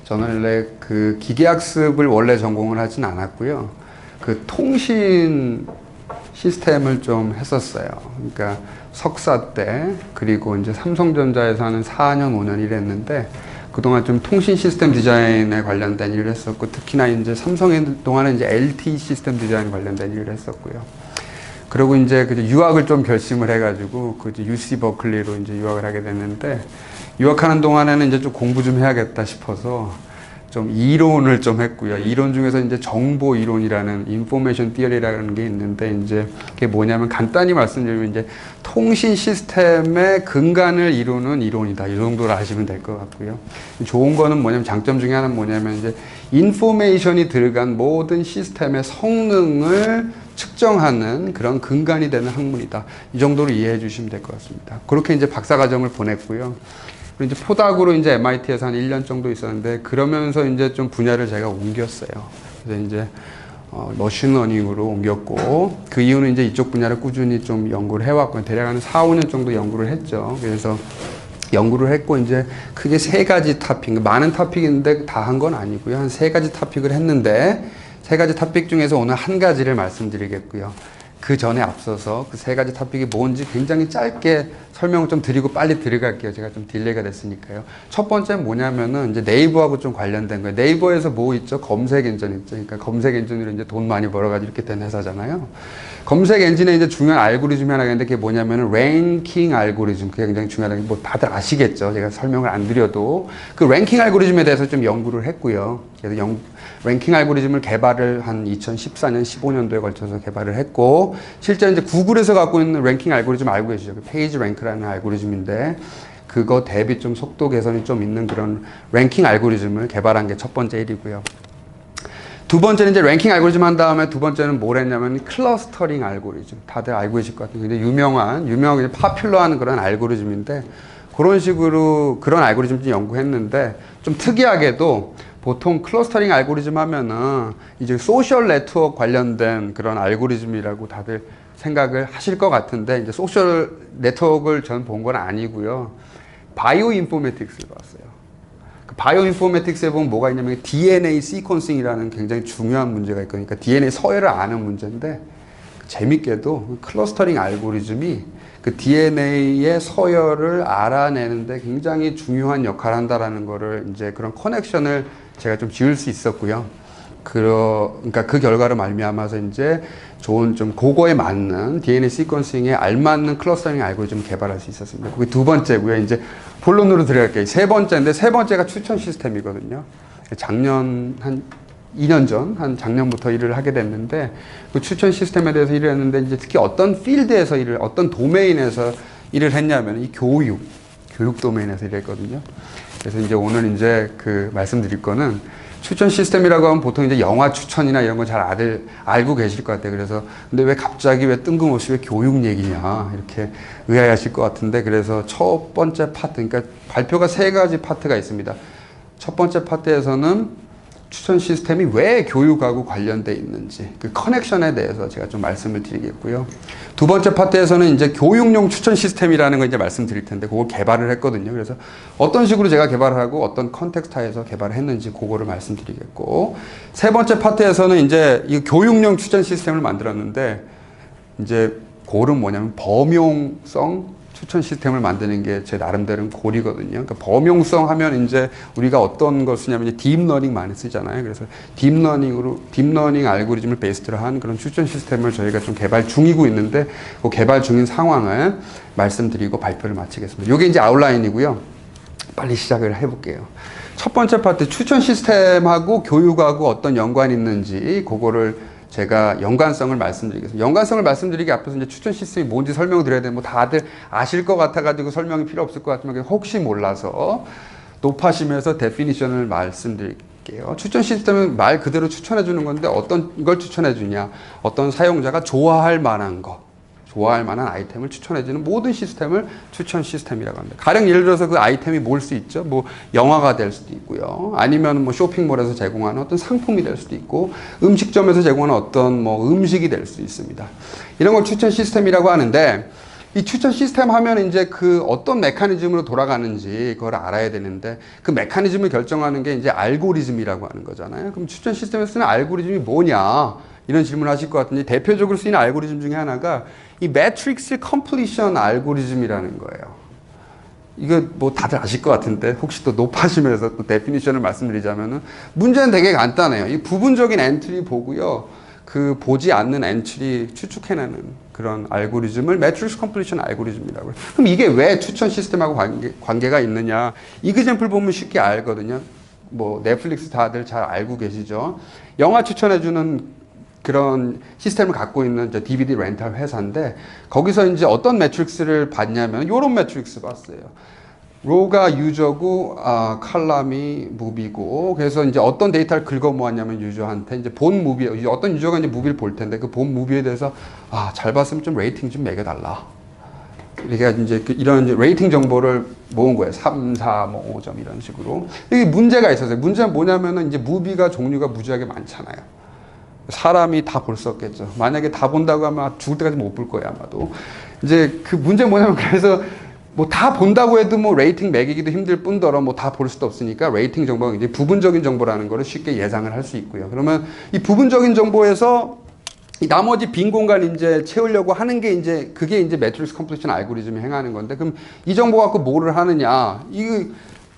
저는 원래 그 기계학습을 원래 전공을 하진 않았고요. 그 통신 시스템을 좀 했었어요. 그러니까 석사 때, 그리고 이제 삼성전자에서 하는 4년, 5년 일했는데, 그동안 좀 통신 시스템 디자인에 관련된 일을 했었고, 특히나 이제 삼성에 동안은 이제 LTE 시스템 디자인 관련된 일을 했었고요. 그리고 이제 그 유학을 좀 결심을 해가지고, 그 UC 버클리로 이제 유학을 하게 됐는데, 유학하는 동안에는 이제 좀 공부 좀 해야겠다 싶어서, 좀 이론을 좀 했고요. 이론 중에서 이제 정보 이론이라는 인포메이션 티어리라는 게 있는데, 이제 그게 뭐냐면 간단히 말씀드리면 이제 통신 시스템의 근간을 이루는 이론이다. 이 정도로 하시면 될 것 같고요. 좋은 거는 뭐냐면, 장점 중에 하나는 뭐냐면 이제 인포메이션이 들어간 모든 시스템의 성능을 측정하는 그런 근간이 되는 학문이다. 이 정도로 이해해 주시면 될 것 같습니다. 그렇게 이제 박사과정을 보냈고요. 그리고 이제 포닥으로 이제 MIT에서 한 1년 정도 있었는데, 그러면서 이제 좀 분야를 제가 옮겼어요. 그래서 이제 머신러닝으로 옮겼고, 그 이유는 이제 이쪽 분야를 꾸준히 좀 연구를 해왔고, 대략 한 4, 5년 정도 연구를 했죠. 그래서 연구를 했고, 이제 크게 3가지 토픽, 많은 토픽인데 다 한 건 아니고요. 한 3가지 토픽을 했는데, 3가지 토픽 중에서 오늘 한 가지를 말씀드리겠고요. 그 전에 앞서서 그 3가지 토픽이 뭔지 굉장히 짧게 설명을 좀 드리고 빨리 들어갈게요. 제가 좀 딜레이가 됐으니까요. 첫 번째는 뭐냐면은 이제 네이버하고 좀 관련된 거예요. 네이버에서 뭐 있죠? 검색 엔진 있죠. 그러니까 검색 엔진으로 이제 돈 많이 벌어가지고 이렇게 된 회사잖아요. 검색 엔진에 이제 중요한 알고리즘이 하나가 있는데, 그게 뭐냐면은 랭킹 알고리즘. 그게 굉장히 중요하다는 게 뭐 다들 아시겠죠. 제가 설명을 안 드려도. 그 랭킹 알고리즘에 대해서 좀 연구를 했고요. 그래서 랭킹 알고리즘을 개발을 한 2014년, 15년도에 걸쳐서 개발을 했고, 실제 이제 구글에서 갖고 있는 랭킹 알고리즘 알고 계시죠? 그 페이지 랭크라는 알고리즘인데, 그거 대비 좀 속도 개선이 좀 있는 그런 랭킹 알고리즘을 개발한 게 첫 번째 일이고요. 두 번째는 이제 랭킹 알고리즘 한 다음에 두 번째는 뭘 했냐면 클러스터링 알고리즘. 다들 알고 계실 것 같아요. 근데 유명한 파퓰러한 그런 알고리즘인데, 그런 식으로 그런 알고리즘 좀 연구했는데, 좀 특이하게도 보통 클러스터링 알고리즘 하면은 이제 소셜 네트워크 관련된 그런 알고리즘이라고 다들 생각을 하실 것 같은데, 이제 소셜 네트워크를 저는 본 건 아니고요. 바이오 인포메틱스를 봤어요. 그 바이오 인포메틱스에 보면 뭐가 있냐면 DNA 시퀀싱이라는 굉장히 중요한 문제가 있거든요. 그러니까 DNA 서열을 아는 문제인데, 재밌게도 클러스터링 알고리즘이 그 DNA의 서열을 알아내는데 굉장히 중요한 역할을 한다라는 거를 이제 그런 커넥션을 제가 좀 지을 수 있었고요. 그러니까 그 결과로 말미암아서 이제 좋은 좀 그거에 맞는 DNA 시퀀싱에 알맞는 클러스터링 알고리즘을 개발할 수 있었습니다. 그게 두 번째고요. 이제 본론으로 들어갈게요. 세 번째인데, 세 번째가 추천 시스템이거든요. 작년 한 2년 전, 한 작년부터 일을 하게 됐는데, 그 추천 시스템에 대해서 일을 했는데, 이제 특히 어떤 필드에서 어떤 도메인에서 일을 했냐면, 이 교육 도메인에서 일을 했거든요. 그래서 이제 오늘 이제 그 말씀드릴 거는, 추천 시스템이라고 하면 보통 이제 영화 추천이나 이런 거 잘 알고 계실 것 같아요. 그래서, 근데 왜 갑자기 왜 뜬금없이 왜 교육 얘기냐, 이렇게 의아해하실 것 같은데, 그래서 첫 번째 파트, 그러니까 발표가 3가지 파트가 있습니다. 첫 번째 파트에서는 추천 시스템이 왜 교육하고 관련돼 있는지, 그 커넥션에 대해서 제가 좀 말씀을 드리겠고요. 두 번째 파트에서는 이제 교육용 추천 시스템이라는 거 이제 말씀드릴 텐데, 그걸 개발을 했거든요. 그래서 어떤 식으로 제가 개발을 하고 어떤 컨텍스트에서 개발을 했는지 그거를 말씀드리겠고, 세 번째 파트에서는 이제 이 교육용 추천 시스템을 만들었는데, 이제 그거는 뭐냐면 범용성 추천 시스템을 만드는 게 제 나름대로는 골이거든요. 그러니까 범용성 하면 이제 우리가 어떤 걸 쓰냐면 딥러닝 많이 쓰잖아요. 그래서 딥러닝 알고리즘을 베이스로 한 그런 추천 시스템을 저희가 좀 개발 중이고 있는데, 그 개발 중인 상황을 말씀드리고 발표를 마치겠습니다. 이게 이제 아웃라인이고요. 빨리 시작을 해볼게요. 첫 번째 파트, 추천 시스템하고 교육하고 어떤 연관이 있는지 그거를 제가 연관성을 말씀드리겠습니다. 연관성을 말씀드리기 앞서서 이제 추천 시스템이 뭔지 설명을 드려야 되는데, 뭐 다들 아실 것 같아가지고 설명이 필요 없을 것 같지만, 혹시 몰라서 높아심에서 데피니션을 말씀드릴게요. 추천 시스템은 말 그대로 추천해 주는 건데, 어떤 걸 추천해 주냐, 어떤 사용자가 좋아할 만한 아이템을 추천해주는 모든 시스템을 추천 시스템이라고 합니다. 가령 예를 들어서 그 아이템이 뭘 수 있죠? 뭐 영화가 될 수도 있고요. 아니면 뭐 쇼핑몰에서 제공하는 어떤 상품이 될 수도 있고, 음식점에서 제공하는 어떤 뭐 음식이 될 수 있습니다. 이런 걸 추천 시스템이라고 하는데, 이 추천 시스템 하면 이제 그 어떤 메커니즘으로 돌아가는지 그걸 알아야 되는데 그 메커니즘을 결정하는 게 이제 알고리즘이라고 하는 거잖아요. 그럼 추천 시스템에 쓰는 알고리즘이 뭐냐? 이런 질문을 하실 것 같은데 대표적으로 쓰이는 알고리즘 중에 하나가 이 매트릭스 컴플리션 알고리즘이라는 거예요. 이거 뭐 다들 아실 것 같은데 혹시 또 높아지면서 또 데피니션을 말씀드리자면은 문제는 되게 간단해요. 이 부분적인 엔트리 보고요. 그 보지 않는 엔트리 추측해내는 그런 알고리즘을 매트릭스 컴플리션 알고리즘이라고 해요. 그럼 이게 왜 추천 시스템하고 관계가 있느냐? 이그젬플 보면 쉽게 알거든요. 뭐 넷플릭스 다들 잘 알고 계시죠? 영화 추천해주는 그런 시스템을 갖고 있는 DVD 렌탈 회사인데 거기서 이제 어떤 매트릭스를 봤냐면 이런 매트릭스 봤어요. 로가 유저고 칼럼이 무비고 그래서 이제 어떤 데이터를 긁어 모았냐면 유저한테 이제 본 무비 어떤 유저가 이제 무비를 볼 텐데 그 본 무비에 대해서 잘 봤으면 좀 레이팅 좀 매겨달라. 이게 이제 이런 이제 레이팅 정보를 모은 거예요. 3, 4, 뭐 5점 이런 식으로. 이게 문제가 있었어요. 문제는 뭐냐면은 이제 무비가 종류가 무지하게 많잖아요. 사람이 다 볼 수 없겠죠. 만약에 다 본다고 하면 죽을 때까지 못 볼 거예요, 아마도. 이제 그 문제 뭐냐면 그래서 뭐 다 본다고 해도 뭐 레이팅 매기기도 힘들 뿐더러 뭐 다 볼 수도 없으니까 레이팅 정보가 이제 부분적인 정보라는 거를 쉽게 예상을 할 수 있고요. 그러면 이 부분적인 정보에서 이 나머지 빈 공간 이제 채우려고 하는 게 이제 그게 이제 매트릭스 컴플리션 알고리즘이 행하는 건데 그럼 이 정보 갖고 뭐를 하느냐?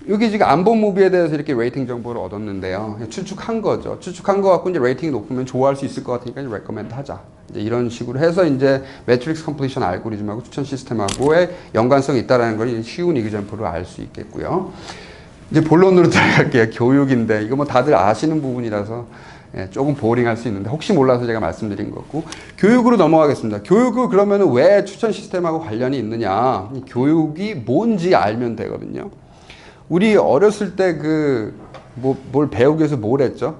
여기 지금 안 본 무비에 대해서 이렇게 레이팅 정보를 얻었는데요. 추측한 거죠. 추측한 거 갖고 이제 레이팅이 높으면 좋아할 수 있을 것 같으니까 이제 레커멘드 하자. 이제 이런 식으로 해서 이제 매트릭스 컴플리션 알고리즘하고 추천 시스템하고의 연관성이 있다라는 걸 쉬운 이그젬플로 알 수 있겠고요. 이제 본론으로 들어갈게요. 교육인데 이거 뭐 다들 아시는 부분이라서 조금 보링할 수 있는데 혹시 몰라서 제가 말씀드린 거고 교육으로 넘어가겠습니다. 교육은 그러면 왜 추천 시스템하고 관련이 있느냐? 교육이 뭔지 알면 되거든요. 우리 어렸을 때 뭘 배우기 위해서 뭘 했죠?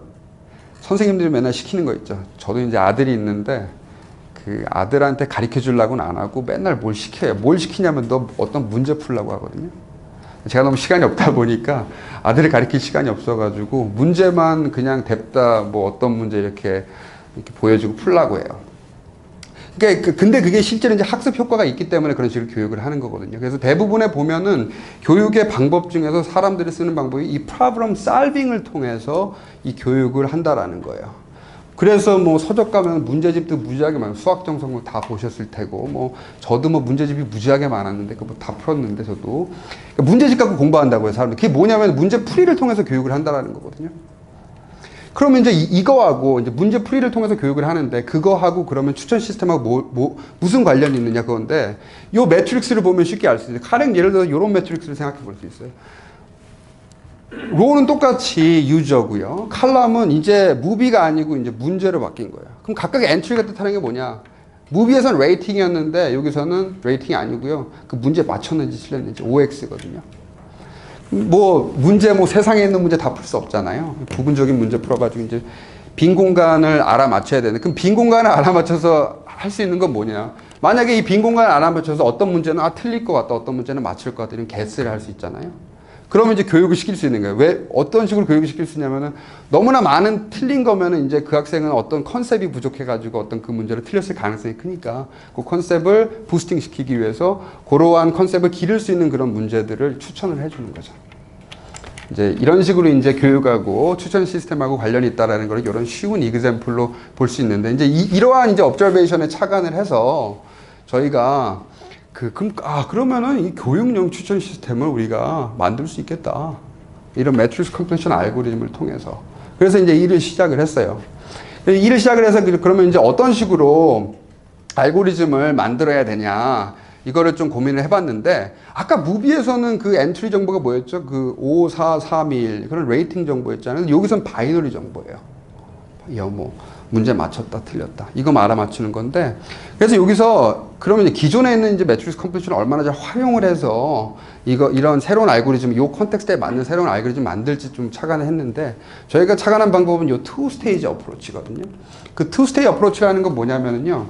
선생님들이 맨날 시키는 거 있죠. 저도 이제 아들이 있는데 그 아들한테 가르쳐 주려고는 안 하고 맨날 뭘 시켜요. 뭘 시키냐면 너 어떤 문제 풀라고 하거든요. 제가 너무 시간이 없다 보니까 아들을 가르칠 시간이 없어가지고 문제만 그냥 냅다 뭐 어떤 문제 이렇게 보여주고 풀라고 해요. 근데 그게 실제로 이제 학습 효과가 있기 때문에 그런 식으로 교육을 하는 거거든요. 그래서 대부분에 보면은 교육의 방법 중에서 사람들이 쓰는 방법이 이 problem solving을 통해서 이 교육을 한다라는 거예요. 그래서 뭐 서적 가면 문제집도 무지하게 많아요. 수학 정성을 다 보셨을 테고, 뭐 저도 뭐 문제집이 무지하게 많았는데 그거 다 풀었는데 저도 그러니까 문제집 갖고 공부한다고요, 사람들. 그게 뭐냐면 문제 풀이를 통해서 교육을 한다라는 거거든요. 그러면 이제 이거하고 이제 문제 풀이를 통해서 교육을 하는데 그거하고 그러면 추천 시스템하고 무슨 관련이 있느냐 그건데 요 매트릭스를 보면 쉽게 알 수 있어요. 가령 예를 들어서 이런 매트릭스를 생각해 볼 수 있어요. 로는 똑같이 유저고요. 칼럼은 이제 무비가 아니고 이제 문제로 바뀐 거예요. 그럼 각각의 엔트리가 뜻하는 게 뭐냐? 무비에서는 레이팅이었는데 여기서는 레이팅이 아니고요. 그 문제 맞췄는지 틀렸는지 OX거든요. 뭐 문제 뭐 세상에 있는 문제 다 풀 수 없잖아요. 부분적인 문제 풀어가지고 이제 빈 공간을 알아맞혀야 되는데 그럼 빈 공간을 알아맞혀서 할 수 있는 건 뭐냐? 만약에 이 빈 공간을 알아맞혀서 어떤 문제는 틀릴 것 같다, 어떤 문제는 맞출 것 같다 이런 개스를 할 수 있잖아요. 그러면 이제 교육을 시킬 수 있는 거예요. 왜 어떤 식으로 교육을 시킬 수 있냐면은 너무나 많은 틀린 거면은 이제 그 학생은 어떤 컨셉이 부족해가지고 어떤 그 문제를 틀렸을 가능성이 크니까 그 컨셉을 부스팅 시키기 위해서 그러한 컨셉을 기를 수 있는 그런 문제들을 추천을 해주는 거죠. 이제 이런 식으로 이제 교육하고 추천 시스템하고 관련이 있다라는 걸 이런 쉬운 이그젬플로 볼 수 있는데 이제 이러한 이제 observation에 착안을 해서 저희가 그러면은 이 교육용 추천 시스템을 우리가 만들 수 있겠다. 이런 매트릭스 컴플리션 알고리즘을 통해서. 그래서 이제 일을 시작을 했어요. 일을 시작을 해서 그러면 이제 어떤 식으로 알고리즘을 만들어야 되냐. 이거를 좀 고민을 해봤는데, 아까 무비에서는 그 엔트리 정보가 뭐였죠? 그 5, 4, 3, 1. 그런 레이팅 정보였잖아요. 여기선 바이너리 정보예요. 뭐, 문제 맞췄다, 틀렸다. 이거 알아맞추는 건데, 그래서 여기서, 그러면 이제 기존에 있는 이제 매트릭스 컴퓨터를 얼마나 잘 활용을 해서, 이런 새로운 알고리즘, 요 컨텍스트에 맞는 새로운 알고리즘 만들지 좀 착안을 했는데, 저희가 착안한 방법은 요 투 스테이지 어프로치거든요. 그 투 스테이지 어프로치라는 건 뭐냐면은요,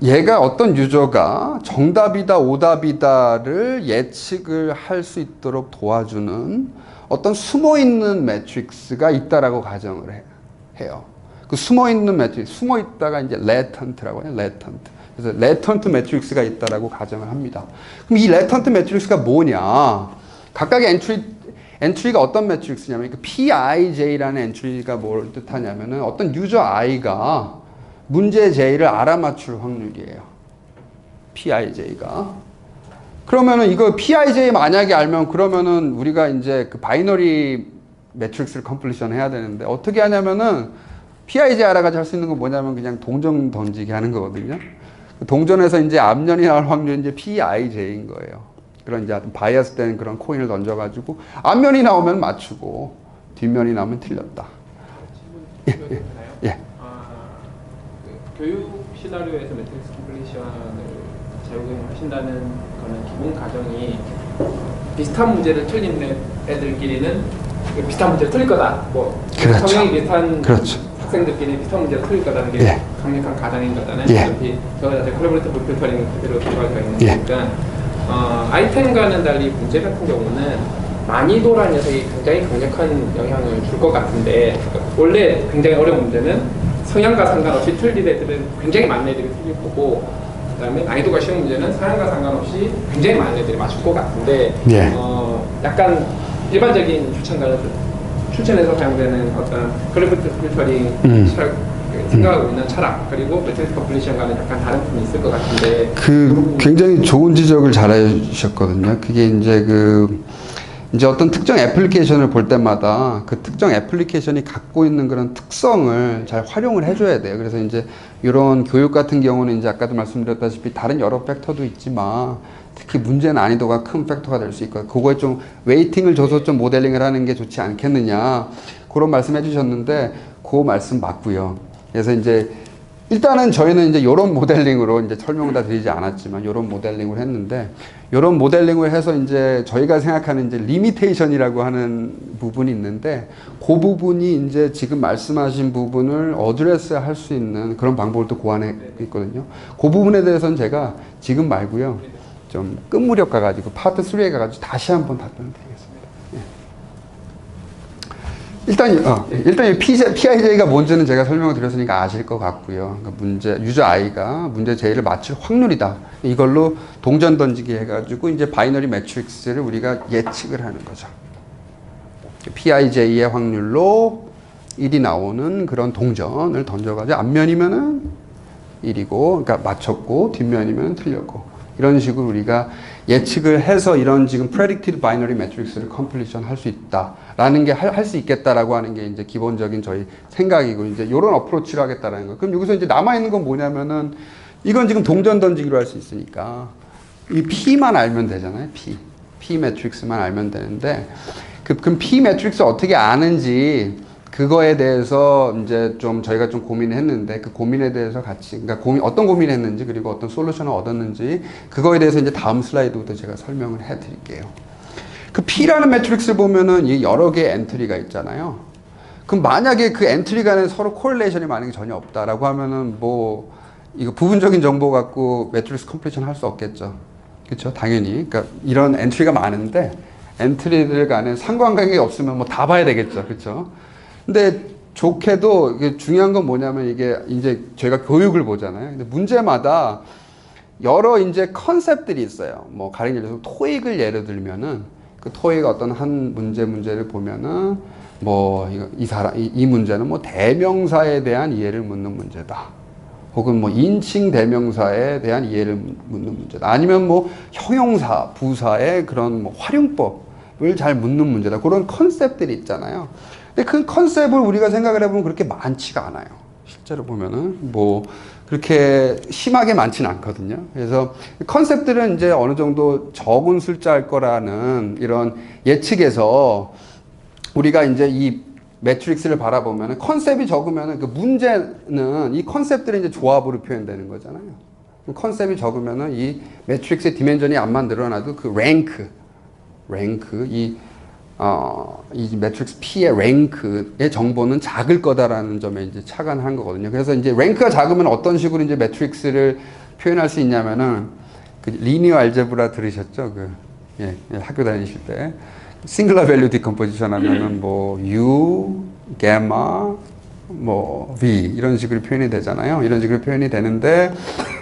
얘가 어떤 유저가 정답이다, 오답이다를 예측을 할 수 있도록 도와주는 어떤 숨어있는 매트릭스가 있다라고 가정을 해요. 그 숨어 있는 매트릭스, 숨어 있다가 이제 레턴트라고 해요. 레턴트. 그래서 레턴트 매트릭스가 있다라고 가정을 합니다. 그럼 이 레턴트 매트릭스가 뭐냐? 각각의 엔트리가 어떤 매트릭스냐면 그 PIJ라는 엔트리가 뭘 뜻하냐면은 어떤 유저 I가 문제 J를 알아맞출 확률이에요. PIJ가. 그러면은 이거 PIJ 만약에 알면 그러면은 우리가 이제 그 바이너리 매트릭스를 컴플리션 해야 되는데 어떻게 하냐면은 PIJ 알아가지고 할 수 있는 건 뭐냐면 그냥 동전 던지기 하는 거거든요. 동전에서 이제 앞면이 나올 확률이 이제 PIJ인 거예요. 그런 이제 바이어스 된 그런 코인을 던져가지고 앞면이 나오면 맞추고 뒷면이 나오면 틀렸다. 예. 교육 시나리오에서 매트릭스 컴플리션을 적용하신다는 거는 기본 가정이 비슷한 문제를 틀린 애들끼리는 비슷한 문제를 틀릴 거다. 뭐 그렇죠. 성향이 비슷한 그렇죠. 학생들끼리 비슷한 문제를 틀릴 거다는 게 강력한 가정인 거잖아요. 어차피 저희가 콜라보레이티브 필터링 그대로 들어가가 있는 거니까 아이템과는 달리 문제 같은 경우는 난이도라는 녀석이 굉장히 강력한 영향을 줄 것 같은데 원래 굉장히 어려운 문제는 성향과 상관없이 틀린 애들은 굉장히 많은 애들이 틀릴 거고 그 다음에 난이도가 쉬운 문제는 성향과 상관없이 굉장히 많은 애들이 맞출 것 같은데 약간 일반적인 추천에서 사용되는 어떤 콜라보레이티브 필터링 생각하고 있는 철학 그리고 매트릭스 컴플리션과는 약간 다른 점이 있을 것 같은데 굉장히 좋은 지적을 잘 해주셨거든요. 그게 이제 어떤 특정 애플리케이션을 볼 때마다 그 특정 애플리케이션이 갖고 있는 그런 특성을 잘 활용을 해줘야 돼요. 그래서 이제 이런 교육 같은 경우는 이제 아까도 말씀드렸다시피 다른 여러 팩터도 있지만 특히 문제 난이도가 큰 팩터가 될 수 있고 그거에 좀 웨이팅을 줘서 좀 모델링을 하는 게 좋지 않겠느냐 그런 말씀 해주셨는데 그 말씀 맞고요. 그래서 이제 일단은 저희는 이제 이런 모델링으로 이제 설명을 다 드리지 않았지만 이런 모델링을 했는데 이런 모델링을 해서 이제 저희가 생각하는 이제 리미테이션이라고 하는 부분이 있는데 그 부분이 이제 지금 말씀하신 부분을 어드레스 할 수 있는 그런 방법을 또 고안해 있거든요. 그 부분에 대해서는 제가 지금 말고요. 좀 끝무렵 가가지고 파트 3에 가가지고 다시 한번 답변을 드리겠습니다. 일단 이 PIJ가 뭔지는 제가 설명을 드렸으니까 아실 것 같고요. 그러니까 유저 I가 문제 J를 맞출 확률이다. 이걸로 동전 던지기 해가지고 이제 바이너리 매트릭스를 우리가 예측을 하는 거죠. PIJ의 확률로 1이 나오는 그런 동전을 던져가지고 앞면이면은 1이고, 그러니까 맞췄고 뒷면이면 틀렸고. 이런 식으로 우리가 예측을 해서 이런 지금 predicted binary matrix를 completion 할 수 있다라는 게 할 수 있겠다라고 하는 게 이제 기본적인 저희 생각이고 이제 이런 어프로치를 하겠다라는 거. 그럼 여기서 이제 남아있는 건 뭐냐면은 이건 지금 동전 던지기로 할 수 있으니까 이 P만 알면 되잖아요. P 매트릭스만 알면 되는데 그럼 P 매트릭스 어떻게 아는지 그거에 대해서 이제 좀 저희가 좀 고민을 했는데 그 고민에 대해서 같이 그러니까 어떤 고민을 했는지 그리고 어떤 솔루션을 얻었는지 그거에 대해서 이제 다음 슬라이드부터 제가 설명을 해 드릴게요. 그 P라는 매트릭스를 보면은 이 여러 개의 엔트리가 있잖아요. 그럼 만약에 그 엔트리 간에 서로 코릴레이션이 많은 게 전혀 없다라고 하면은 뭐 이거 부분적인 정보 갖고 매트릭스 컴플리션 할 수 없겠죠. 그렇죠? 당연히. 그러니까 이런 엔트리가 많은데 엔트리들 간에 상관관계 없으면 뭐 다 봐야 되겠죠. 그렇죠? 근데 좋게도 이게 중요한 건 뭐냐면 이게 이제 저희가 교육을 보잖아요. 근데 문제마다 여러 이제 컨셉들이 있어요. 뭐 가령 예를 들어서 토익을 예를 들면은 그 토익 어떤 한 문제를 보면은 뭐 이 문제는 뭐 대명사에 대한 이해를 묻는 문제다. 혹은 뭐 인칭 대명사에 대한 이해를 묻는 문제다. 아니면 뭐 형용사, 부사의 그런 뭐 활용법을 잘 묻는 문제다. 그런 컨셉들이 있잖아요. 근데 그 컨셉을 우리가 생각을 해보면 그렇게 많지가 않아요. 실제로 보면은 뭐 그렇게 심하게 많지는 않거든요. 그래서 컨셉들은 이제 어느 정도 적은 숫자일 거라는 이런 예측에서 우리가 이제 이 매트릭스를 바라보면은 컨셉이 적으면은 그 문제는 이 컨셉들이 이제 조합으로 표현되는 거잖아요. 컨셉이 적으면은 이 매트릭스의 디멘전이 안만 늘어나도 그 랭크 이 매트릭스 P의 랭크의 정보는 작을 거다라는 점에 이제 착안한 거거든요. 그래서 이제 랭크가 작으면 어떤 식으로 이제 매트릭스를 표현할 수 있냐면은 그 리니어 알제브라 들으셨죠? 학교 다니실 때. 싱글러 밸류 디컴포지션 하면은 뭐 U, 가마, 뭐 V 이런 식으로 표현이 되잖아요. 이런 식으로 표현이 되는데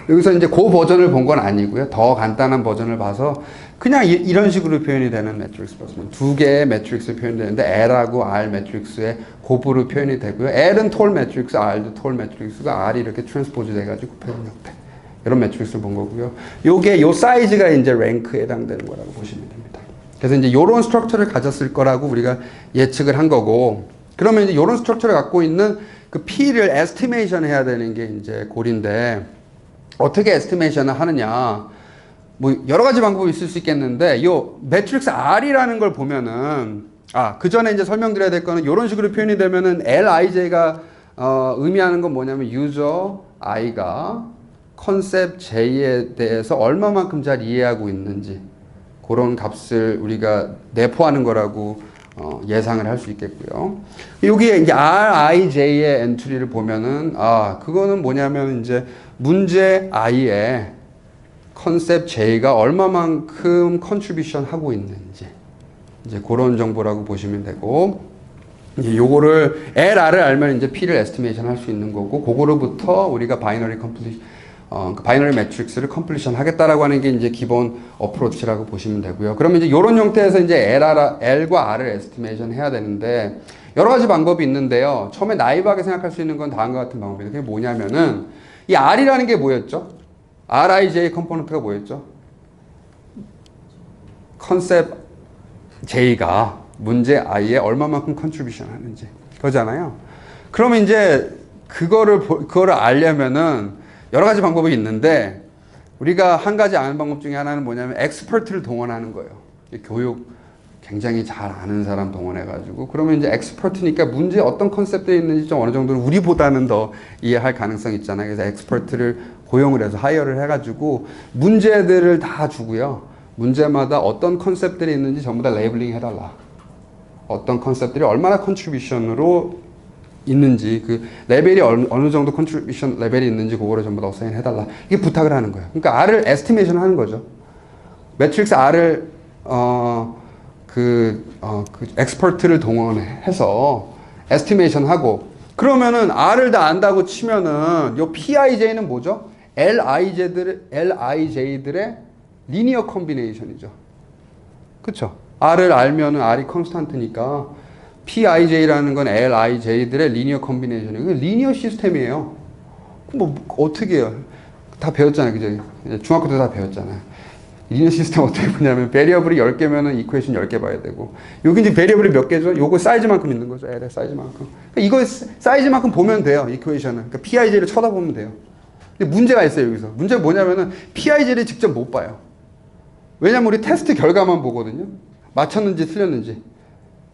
여기서 이제 그 버전을 본 건 아니고요. 더 간단한 버전을 봐서 그냥 이런 식으로 표현이 되는 매트릭스 봤습니다. 두 개의 매트릭스 표현이 되는데 L하고 R 매트릭스의 곱으로 표현이 되고요. L은 톨 매트릭스, R도 톨 매트릭스가 R이 이렇게 트랜스포즈 돼가지고 곱해진 형태. 이런 매트릭스를 본 거고요. 요게 요 사이즈가 이제 랭크에 해당되는 거라고 보시면 됩니다. 그래서 이제 요런 스트럭처를 가졌을 거라고 우리가 예측을 한 거고, 그러면 이제 요런 스트럭처를 갖고 있는 그 P를 에스티메이션 해야 되는 게 이제 골인데, 어떻게 에스티메이션을 하느냐. 뭐 여러 가지 방법이 있을 수 있겠는데, 요 매트릭스 R이라는 걸 보면은, 그 전에 이제 설명드려야 될 거는 요런 식으로 표현이 되면은 LIJ가 의미하는 건 뭐냐면 유저 I가 컨셉 J에 대해서 얼마만큼 잘 이해하고 있는지 그런 값을 우리가 내포하는 거라고 예상을 할 수 있겠고요. 여기에 이제 RIJ의 엔트리를 보면은 그거는 뭐냐면 이제 문제 I에 컨셉 J가 얼마만큼 컨트리뷰션 하고 있는지 이제 그런 정보라고 보시면 되고, 이제 요거를 LR을 알면 이제 P를 에스티메이션 할 수 있는 거고, 그거로부터 우리가 바이너리 매트릭스를 컴플리션 하겠다라고 하는 게 이제 기본 어프로치라고 보시면 되고요. 그러면 이제 이런 형태에서 이제 L과 R을 에스티메이션 해야 되는데, 여러 가지 방법이 있는데요. 처음에 나이브하게 생각할 수 있는 건 다음과 같은 방법이에요. 그게 뭐냐면은, 이 R이라는 게 뭐였죠? RIJ 컴포넌트가 뭐였죠? 컨셉 J가 문제 I에 얼마만큼 컨트리뷰션 하는지. 그거잖아요. 그러면 이제 그거를 알려면은 여러 가지 방법이 있는데, 우리가 한 가지 아는 방법 중에 하나는 뭐냐면 엑스퍼트를 동원하는 거예요. 교육 굉장히 잘 아는 사람 동원해가지고, 그러면 이제 엑스퍼트니까 문제에 어떤 컨셉들이 있는지 좀 어느 정도는 우리보다는 더 이해할 가능성이 있잖아요. 그래서 엑스퍼트를 고용을 해서 하이어를 해가지고 문제들을 다 주고요. 문제마다 어떤 컨셉들이 있는지 전부 다 레이블링 해달라. 어떤 컨셉들이 얼마나 컨트리뷰션으로 있는지, 그 레벨이 어느 정도 컨트리뷰션 레벨이 있는지 그거를 전부 다 어사인 해달라. 이게 부탁을 하는 거예요. 그러니까 R을 에스티메이션 하는 거죠. 매트릭스 R을 엑스퍼트를 동원해서 에스티메이션 하고, 그러면은 R을 다 안다고 치면은 요 PIJ는 뭐죠? LIJ들의 리니어 콤비네이션이죠. 그쵸? R을 알면은 R이 컨스탄트니까 PIJ라는 건 LIJ들의 리니어 콤비네이션이에요. 리니어 시스템이에요. 뭐 어떻게 해요? 다 배웠잖아요. 그죠? 중학교 때 다 배웠잖아요. 리니어 시스템 어떻게 보냐면 베리어블이 10개면은 이퀘이션 10개 봐야 되고, 여기 이제 베리어블이 몇 개죠? 요거 사이즈만큼 있는 거죠. L의 사이즈만큼. 그러니까 이거 사이즈만큼 보면 돼요. 이퀘이션은. 그러니까 PIJ를 쳐다보면 돼요. 근데 문제가 있어요. 여기서. 문제가 뭐냐면은 PIJ를 직접 못 봐요. 왜냐면 우리 테스트 결과만 보거든요. 맞췄는지 틀렸는지.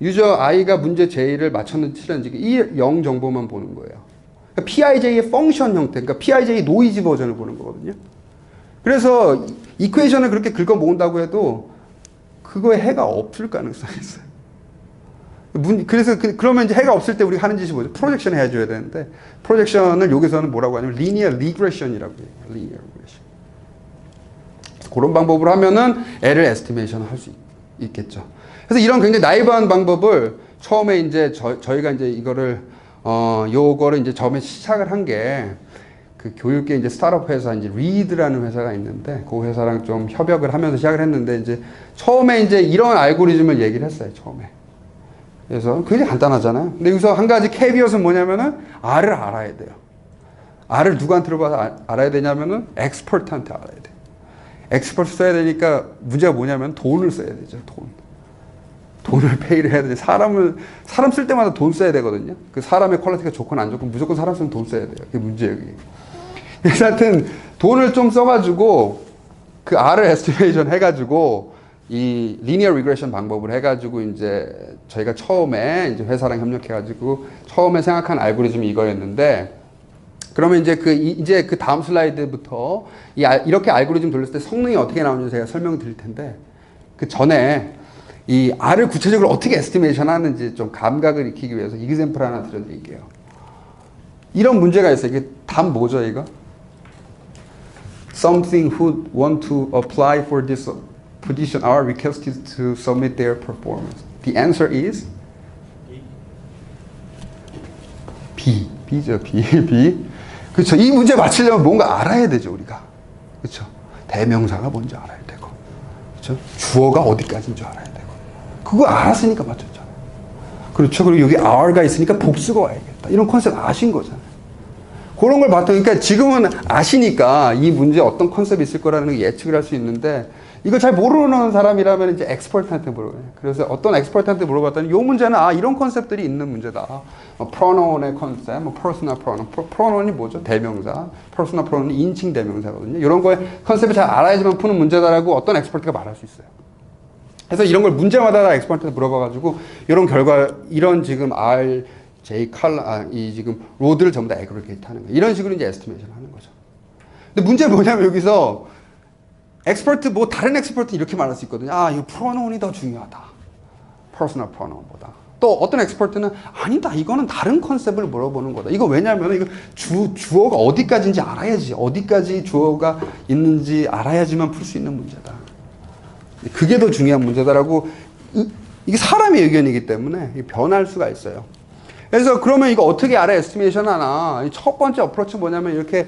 유저 I가 문제 J를 맞췄는지 틀렸는지 이 0 정보만 보는 거예요. 그러니까 PIJ의 펑션 형태, 그러니까 PIJ 노이즈 버전을 보는 거거든요. 그래서 이퀘이션을 그렇게 긁어 모은다고 해도 그거에 해가 없을 가능성이 있어요. 그래서 그러면 이제 해가 없을 때 우리가 하는 짓이 뭐죠? 프로젝션 해줘야 되는데, 프로젝션을 여기서는 뭐라고 하냐면 리니어 리그레션이라고 해요. 리니어 리그레션. 그런 방법으로 하면은 L을 에스티메이션 할 수 있겠죠. 그래서 이런 굉장히 나이브한 방법을 처음에 이제 저희가 이제 요거를 이제 처음에 시작을 한 게, 그 교육계 이제 스타트업 회사 이제 리드라는 회사가 있는데, 그 회사랑 좀 협약을 하면서 시작을 했는데, 이제 처음에 이제 이런 알고리즘을 얘기를 했어요. 처음에. 그래서 굉장히 간단하잖아요. 근데 여기서 한 가지 캐비엇은 뭐냐면은 R을 알아야 돼요. R을 누구한테 들어봐서 알아야 되냐면은 엑스퍼트한테 알아야 돼요. 엑스퍼트 써야 되니까 문제가 뭐냐면 돈을 써야 되죠. 돈을 페이를 해야 되죠. 사람 쓸 때마다 돈 써야 되거든요. 그 사람의 퀄리티가 좋건 안 좋건 무조건 사람 쓰면 돈 써야 돼요. 그게 문제예요. 그게. 그래서 하여튼 돈을 좀 써가지고 그 R을 에스티메이션 해가지고 이 리니어 리그레션 방법을 해가지고 이제 저희가 처음에 이제 회사랑 협력해가지고 처음에 생각한 알고리즘이 이거였는데, 그러면 이제 그 다음 슬라이드부터 이렇게 알고리즘 돌렸을 때 성능이 어떻게 나오는지 제가 설명을 드릴 텐데, 그 전에 이 R을 구체적으로 어떻게 에스티메이션 하는지 좀 감각을 익히기 위해서 이그샘플 하나 들려드릴게요. 이런 문제가 있어요. 이게 답 뭐죠, 이거? Something who want to apply for this position are requested to submit their performance. The answer is B. B죠. B. 그렇죠. 이 문제 맞추려면 뭔가 알아야 되죠, 우리가. 그렇죠. 대명사가 뭔지 알아야 되고. 그렇죠. 주어가 어디까지인 줄 알아야 되고. 그거 알았으니까 맞췄잖아요. 그렇죠. 그리고 여기 are가 있으니까 복수가 와야겠다. 이런 컨셉 아신 거잖아요. 그런 걸 봤더니, 그러니까 지금은 아시니까 이 문제에 어떤 컨셉이 있을 거라는 걸 예측을 할 수 있는데, 이거 잘 모르는 사람이라면 이제 엑스퍼트한테 물어봐요. 그래서 어떤 엑스퍼트한테 물어봤더니 이 문제는 이런 컨셉들이 있는 문제다. 프로노운의 컨셉, 퍼스널 프로노운. 프로노운이 뭐죠? 대명사. 퍼스널 프로노운이 인칭 대명사거든요. 이런 거에 컨셉을 잘 알아야지만 푸는 문제다라고 어떤 엑스퍼트가 말할 수 있어요. 그래서 이런 걸 문제마다 다 엑스퍼트한테 물어봐가지고 이런 결과, 이런 지금 R, J 이 지금 로드를 전부 다 에그리게이트 하는 거예요. 이런 식으로 이제 에스티메이션 하는 거죠. 근데 문제는 뭐냐면 여기서 엑스퍼트, 다른 엑스퍼트 이렇게 말할 수 있거든요. 이거 프로노운이 더 중요하다. 퍼스널 프로노운보다. 또 어떤 엑스퍼트는 아니다. 이거는 다른 컨셉을 물어보는 거다. 이거 왜냐면 이거 주어가 어디까지인지 알아야지. 어디까지 주어가 있는지 알아야지만 풀 수 있는 문제다. 그게 더 중요한 문제다라고, 이게 사람의 의견이기 때문에 변할 수가 있어요. 그래서 그러면 이거 어떻게 알아 에스티메이션 하나? 첫 번째 어프로치 뭐냐면 이렇게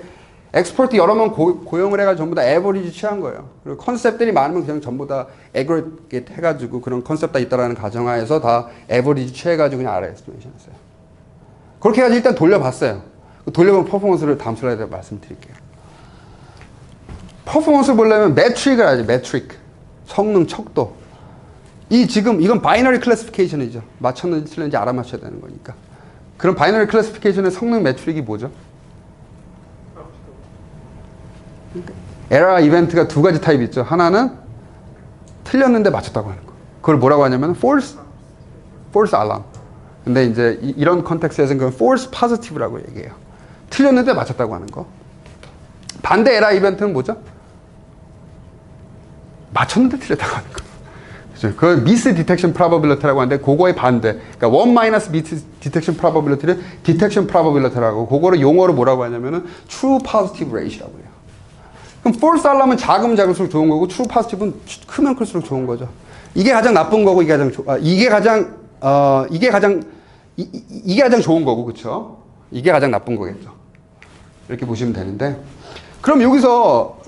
엑스퍼트 여러 명 고용을 해가지고 전부 다 에버리지 취한 거예요. 그리고 컨셉들이 많으면 그냥 전부 다 에그리게이트 해가지고 그런 컨셉 다 있다라는 가정하에서 다 에버리지 취해가지고 그냥 알아 에스티메이션 했어요. 그렇게 해가지고 일단 돌려봤어요. 돌려본 퍼포먼스를 다음 슬라이드에 말씀드릴게요. 퍼포먼스를 보려면 매트릭을 알죠. 매트릭. 성능, 척도. 이건 바이너리 클래시피케이션이죠. 맞췄는지 틀렸는지 알아맞혀야 되는 거니까. 그럼 바이너리 클래시피케이션의 성능 매트릭이 뭐죠? 에러 이벤트가 두 가지 타입이 있죠. 하나는 틀렸는데 맞췄다고 하는 거. 그걸 뭐라고 하냐면 false alarm. 근데 이제 이런 컨텍스트에서는 그건 false positive라고 얘기해요. 틀렸는데 맞췄다고 하는 거. 반대 에러 이벤트는 뭐죠? 맞췄는데 틀렸다고 하는 거. 그죠? 그걸 miss detection probability라고 하는데 그거의 반대. 그러니까 1 minus miss detection probability를 detection probability라고, 그거를 용어로 뭐라고 하냐면은 true positive ratio라고 해요. 그럼 false alarm은 작으면 작을수록 좋은 거고 true positive는 크면 클수록 좋은 거죠. 이게 가장 나쁜 거고 이게 가장 좋은 거고, 그렇죠? 이게 가장 나쁜 거겠죠. 이렇게 보시면 되는데, 그럼 여기서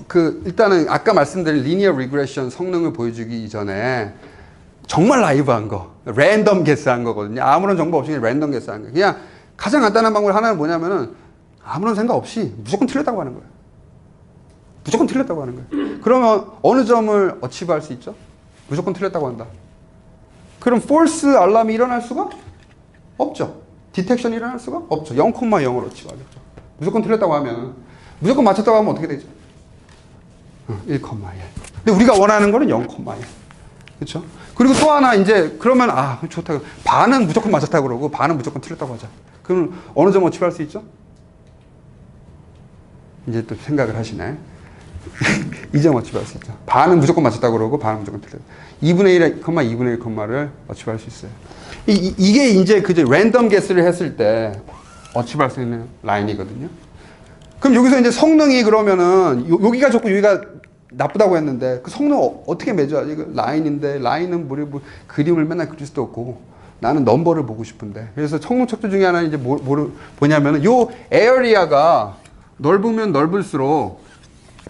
일단은 아까 말씀드린 리니어 리그레션 성능을 보여주기 이전에 정말 라이브한 거, 랜덤 게스한 거거든요. 아무런 정보 없이 랜덤 게스한 거. 그냥 가장 간단한 방법 하나는 뭐냐면은 아무런 생각 없이 무조건 틀렸다고 하는 거예요. 무조건 틀렸다고 하는 거예요. 그러면 어느 점을 어치브할 수 있죠? 무조건 틀렸다고 한다. 그럼 false 알람이 일어날 수가 없죠. 디텍션이 일어날 수가 없죠. 0,0을 어치브하겠죠. 무조건 틀렸다고 하면, 무조건 맞췄다고 하면 어떻게 되죠? 1,1. 근데 우리가 원하는 거는 0,1. 그렇죠? 그리고 또 하나 이제 그러면 좋다. 반은 무조건 맞았다고 그러고 반은 무조건 틀렸다고 하자. 그럼 어느 점 어치브할 수 있죠? 이제 또 생각을 하시네. 2점 어치브할 수 있죠. 반은 무조건 맞았다고 그러고 반은 무조건 틀렸다. 2분의 1, 2분의 1를 어치브할 수 있어요. 이게 이제 랜덤 게스를 했을 때 어치브할 수 있는 라인이거든요. 그럼 여기서 이제 성능이 그러면은 여기가 좋고 여기가 나쁘다고 했는데 그 성능 어떻게 매줘야지? 이거 라인인데 라인은 그림을 맨날 그릴 수도 없고 나는 넘버를 보고 싶은데. 그래서 성능 척도 중에 하나는 이제 뭐냐면은 요 에어리아가 넓으면 넓을수록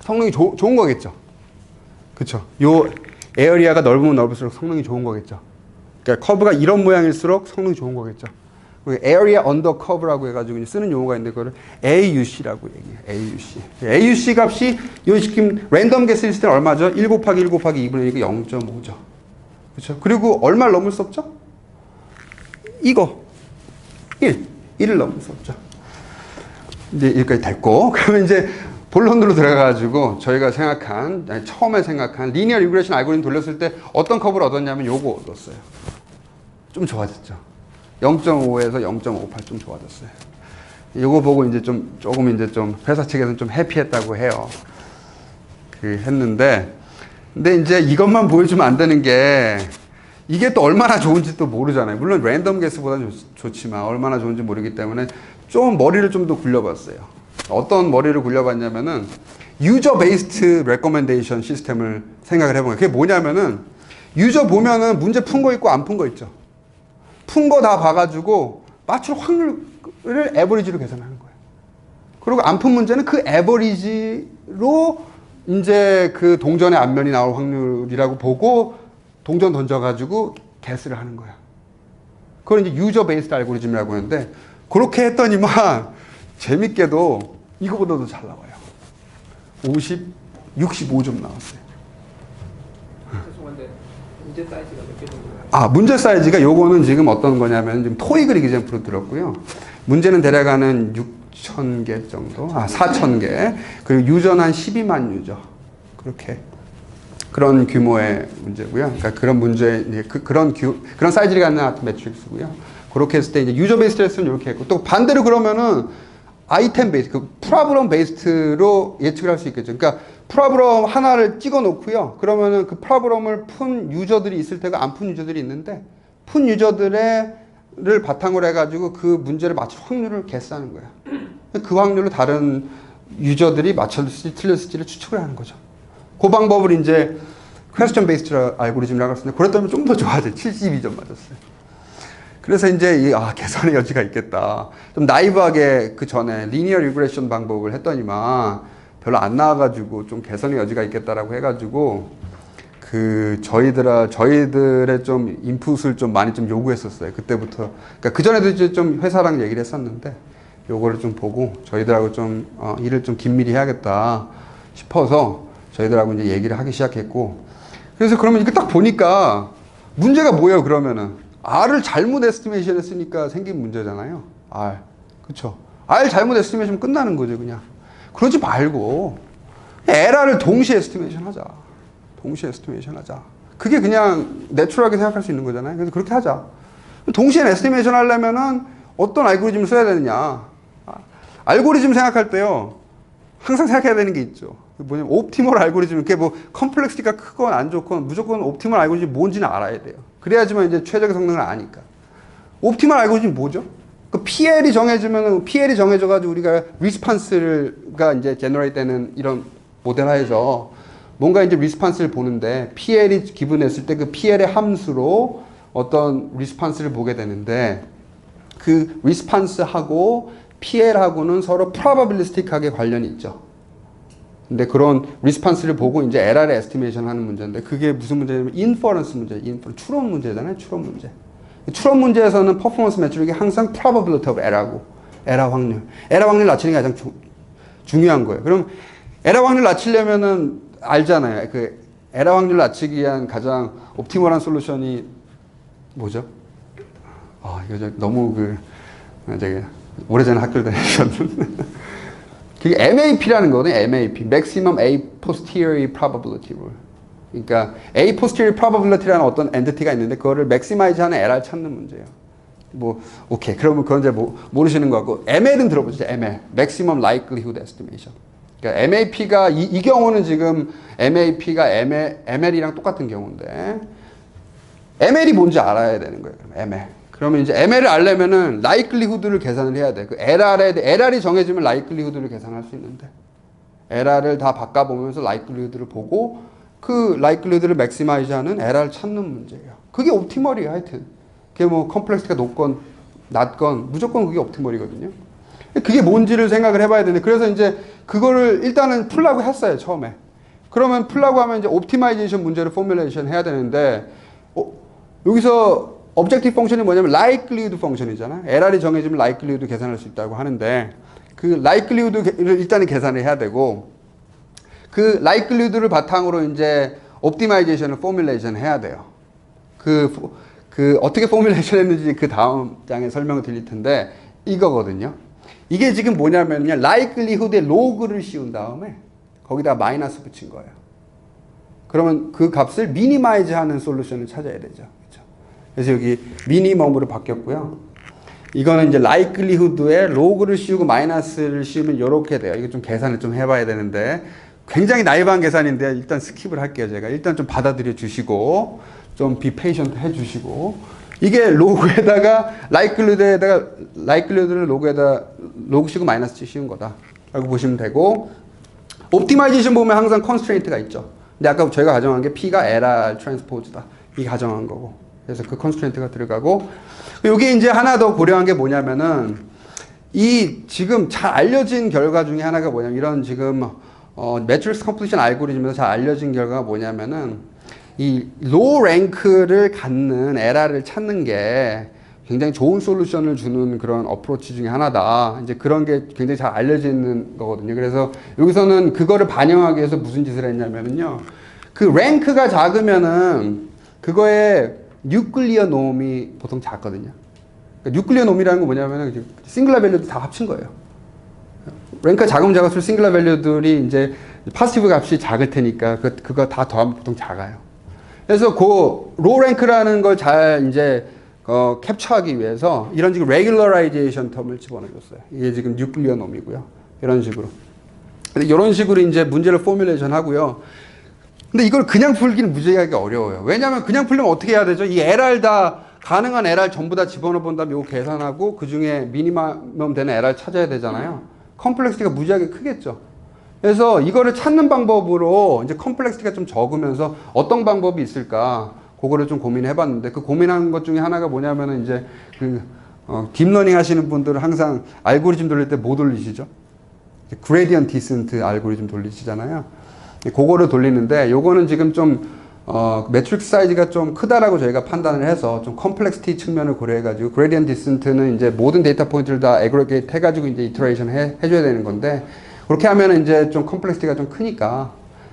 성능이 좋은 거겠죠. 그쵸? 요 에어리아가 넓으면 넓을수록 성능이 좋은 거겠죠. 그러니까 커브가 이런 모양일수록 성능이 좋은 거겠죠. area under curve라고 해가지고 쓰는 용어가 있는데 그거를 AUC라고 얘기해요. AUC 값이 요 지금 랜덤 게스 있을 때는 얼마죠? 1 곱하기 1 곱하기 2분의 1이니까 0.5죠. 그렇죠? 그리고 얼마를 넘을 수 없죠? 이거 1을 넘을 수 없죠. 이제 여기까지 됐고, 그러면 이제 본론으로 들어가가지고 저희가 처음에 생각한 리니어 리그레션 알고리즘 돌렸을 때 어떤 커브를 얻었냐면 요거 얻었어요. 좀 좋아졌죠. 0.5에서 0.58 좀 좋아졌어요. 요거 보고 이제 조금 회사 측에서는 좀 해피했다고 해요. 했는데, 근데 이제 이것만 보여주면 안 되는 게, 이게 또 얼마나 좋은지 또 모르잖아요. 물론 랜덤 게스보다는 좋지만 얼마나 좋은지 모르기 때문에 좀 머리를 좀 더 굴려봤어요. 어떤 머리를 굴려봤냐면은 유저 베이스드 레코멘데이션 시스템을 생각을 해본 거예요. 그게 뭐냐면은 유저 보면은 문제 푼 거 있고 안 푼 거 있죠. 푼 거 다 봐가지고 맞출 확률 에버리지로 계산하는 거예요. 그리고 안푼 문제는 그 에버리지로 이제 그 동전의 앞면이 나올 확률이라고 보고 동전 던져가지고 개스를 하는 거야. 그걸 이제 유저 베이스드 알고리즘이라고 하는데 그렇게 했더니만 재밌게도 이거보다도 잘 나와요. 65점 나왔어요. 죄송한데 문제 사이즈가 몇 개 정도예요? 문제 사이즈가 요거는 지금 어떤 거냐면 지금 토익을 이그젠플로 들었고요. 문제는 대략 한 6,000개 정도, 4,000개. 그리고 유저는 한 12만 유저. 그렇게. 그런 규모의 문제고요. 그러니까 그런 문제, 그런 사이즈를 갖는 매트릭스고요. 그렇게 했을 때 이제 유저 베이스 테스트는 이렇게 했고, 또 반대로 그러면은 아이템 베이스, 프로블럼 베이스로 예측을 할 수 있겠죠. 그러니까 프로블럼 하나를 찍어 놓고요. 그러면은 그 프로블럼을 푼 유저들이 있을 테고 안 푼 유저들이 있는데, 푼 유저들을 바탕으로 해가지고 그 문제를 맞출 확률을 계산하는 거예요. 그 확률로 다른 유저들이 맞췄을지 틀렸을지를 추측을 하는 거죠. 그 방법을 이제 퀘스천 베이스드 알고리즘이라고 할 수 있는데, 그랬다면 좀 더 좋아져요. 72점 맞았어요. 그래서 이제 계산의 여지가 있겠다. 좀 나이브하게 그 전에 리니어 리그레션 방법을 했더니만 별로 안 나와가지고 좀 개선의 여지가 있겠다라고 해가지고 저희들의 좀 인풋을 좀 많이 좀 요구했었어요. 그때부터. 그러니까 그 전에도 이제 좀 회사랑 얘기를 했었는데 요거를 좀 보고 저희들하고 좀 일을 좀 긴밀히 해야겠다 싶어서 저희들하고 이제 얘기를 하기 시작했고, 그래서 그러면 이거 딱 보니까 문제가 뭐예요? 그러면은 R을 잘못 에스티메이션 했으니까 생긴 문제잖아요. R. 그쵸? R 잘못 에스티메이션 끝나는 거죠, 그냥. 그러지 말고, LR을 동시에 에스티메이션 하자. 동시에 에스티메이션 하자. 그게 그냥 내추럴하게 생각할 수 있는 거잖아요. 그래서 그렇게 하자. 동시에 에스티메이션 하려면은 어떤 알고리즘을 써야 되느냐. 알고리즘 생각할 때요, 항상 생각해야 되는 게 있죠. 뭐냐면, 옵티멀 알고리즘, 이렇게 뭐, 컴플렉시티가 크건 안 좋건, 무조건 옵티멀 알고리즘이 뭔지는 알아야 돼요. 그래야지만 이제 최적의 성능을 아니까. 옵티멀 알고리즘이 뭐죠? 그 PL이 정해지면은, PL이 정해져가지고 우리가 리스판스가 이제 제너레이트 되는 이런 모델 하에서 뭔가 이제 리스판스를 보는데, PL이 기분했을 때 그 PL의 함수로 어떤 리스판스를 보게 되는데, 그 리스판스하고 PL하고는 서로 프로바빌리스틱하게 관련이 있죠. 근데 그런 리스판스를 보고 이제 LR의 에스티메이션 하는 문제인데, 그게 무슨 문제냐면 인퍼런스 문제, 추론 문제잖아요. 추론 문제. 추론 문제에서는 퍼포먼스 매트릭이 항상 probability of error고, 에러 확률. 에러 확률 낮추는 게 가장 중요한 거예요. 그럼 에러 확률 낮추려면은 알잖아요. 그 에러 확률 낮추기 위한 가장 옵티멀한 솔루션이 뭐죠? 이거 너무 되게 오래전에 학교를 다니셨는데. 그게 MAP라는 거거든요. MAP. Maximum A Posteriori Probability Rule. 그러니까 A Posteriori Probability라는 어떤 엔티티가 있는데 그거를 맥시마이즈하는 LR 찾는 문제예요. 오케이. 그러면 그건 이제 모르시는 거 같고, ML은 들어보시죠. ML. Maximum Likelihood Estimation. 그러니까 MAP가 이 경우는 지금 MAP가 ML이랑 똑같은 경우인데, ML이 뭔지 알아야 되는 거예요. 그럼 ML. 그러면 이제 ML을 알려면은 likelihood를 계산을 해야 돼. 그 LR이 정해지면 likelihood를 계산할 수 있는데, LR을 다 바꿔보면서 likelihood를 보고 그 likelihood를 maximize하는 LR 찾는 문제예요. 그게 옵티멀이에요, 하여튼. 그게 뭐 컴플렉스가 높건 낮건 무조건 그게 옵티멀이거든요. 그게 뭔지를 생각을 해봐야 되는데, 그래서 이제 그거를 일단은 풀라고 했어요, 처음에. 그러면 풀라고 하면 이제 옵티마이제이션 문제를 포뮬레이션 해야 되는데, 여기서 objective 펑션이 뭐냐면 likelihood 펑션이잖아요. LR이 정해지면 likelihood 계산할 수 있다고 하는데, 그 likelihood를 일단은 계산을 해야 되고, 그 likelihood를 바탕으로 이제 optimization을 formulation 해야 돼요. 어떻게 formulation 했는지 그 다음 장에 설명을 드릴 텐데, 이거거든요. 이게 지금 뭐냐면요, likelihood의 로그를 씌운 다음에 거기다 마이너스 붙인 거예요. 그러면 그 값을 미니마이즈 하는 솔루션을 찾아야 되죠. 그렇죠? 그래서 여기 미니멈으로 바뀌었고요. 이거는 이제 likelihood에 로그를 씌우고 마이너스를 씌우면 이렇게 돼요. 이거 좀 계산을 좀 해봐야 되는데, 굉장히 나이브한 계산인데 일단 스킵을 할게요. 제가 일단 좀 받아들여 주시고 좀 be patient 해주시고, 이게 로그에다가 likelihood를 로그에다 로그 씌우고 마이너스 씌운 거다 라고 보시면 되고, 옵티마이제이션 보면 항상 constraint가 있죠. 근데 아까 저희가 가정한 게 P가 LR 트랜스포즈다, 이 가정한 거고, 그래서 그 constraint가 들어가고, 여기 이제 하나 더 고려한 게 뭐냐면은, 이 지금 잘 알려진 결과 중에 하나가 뭐냐면 이런 지금 매트릭스 컴플리션 알고리즘에서 잘 알려진 결과가 뭐냐면은 이 로우 랭크를 갖는 에라를 찾는 게 굉장히 좋은 솔루션을 주는 그런 어프로치 중에 하나다. 이제 그런 게 굉장히 잘 알려져 있는 거거든요. 그래서 여기서는 그거를 반영하기 위해서 무슨 짓을 했냐면은요. 그 랭크가 작으면은 그거에 뉴클리어 놈이 보통 작거든요. 그러니까 뉴클리어 놈이라는 건 뭐냐면은 싱글라 밸류도 다 합친 거예요. 랭크가 작으면 작을수록 싱글라 밸류들이 이제 파시티브 값이 작을 테니까 그거 다 더하면 보통 작아요. 그래서 그 로우 랭크라는 걸 잘 이제 캡처하기 위해서 이런 지금 레귤러라이제이션 텀을 집어넣어줬어요. 이게 지금 뉴클리어 놈이고요. 이런 식으로. 이런 식으로 이제 문제를 포뮬레이션 하고요. 근데 이걸 그냥 풀기는 무지하게 어려워요. 왜냐하면 그냥 풀려면 어떻게 해야 되죠? 이 LR 다 가능한 LR 전부 다 집어넣어 본 다음에 이거 계산하고 그 중에 미니멈 되는 LR 찾아야 되잖아요. 컴플렉시티가 무지하게 크겠죠. 그래서 이거를 찾는 방법으로 이제 컴플렉시티가 좀 적으면서 어떤 방법이 있을까? 그거를 좀 고민해 봤는데 그 고민한 것 중에 하나가 뭐냐면은 이제 딥러닝 하시는 분들은 항상 알고리즘 돌릴 때 뭐 돌리시죠? 그레디언트 디센트 알고리즘 돌리시잖아요. 그거를 돌리는데 요거는 지금 좀 매트릭스 사이즈가 좀 크다라고 저희가 판단을 해서 좀 컴플렉시티 측면을 고려해 가지고 그레디언트 디센트는 이제 모든 데이터 포인트를 다 애그리게이트 해 가지고 이제 이터레이션 해줘야 되는 건데 그렇게 하면은 이제 좀 컴플렉시티가 좀 크니까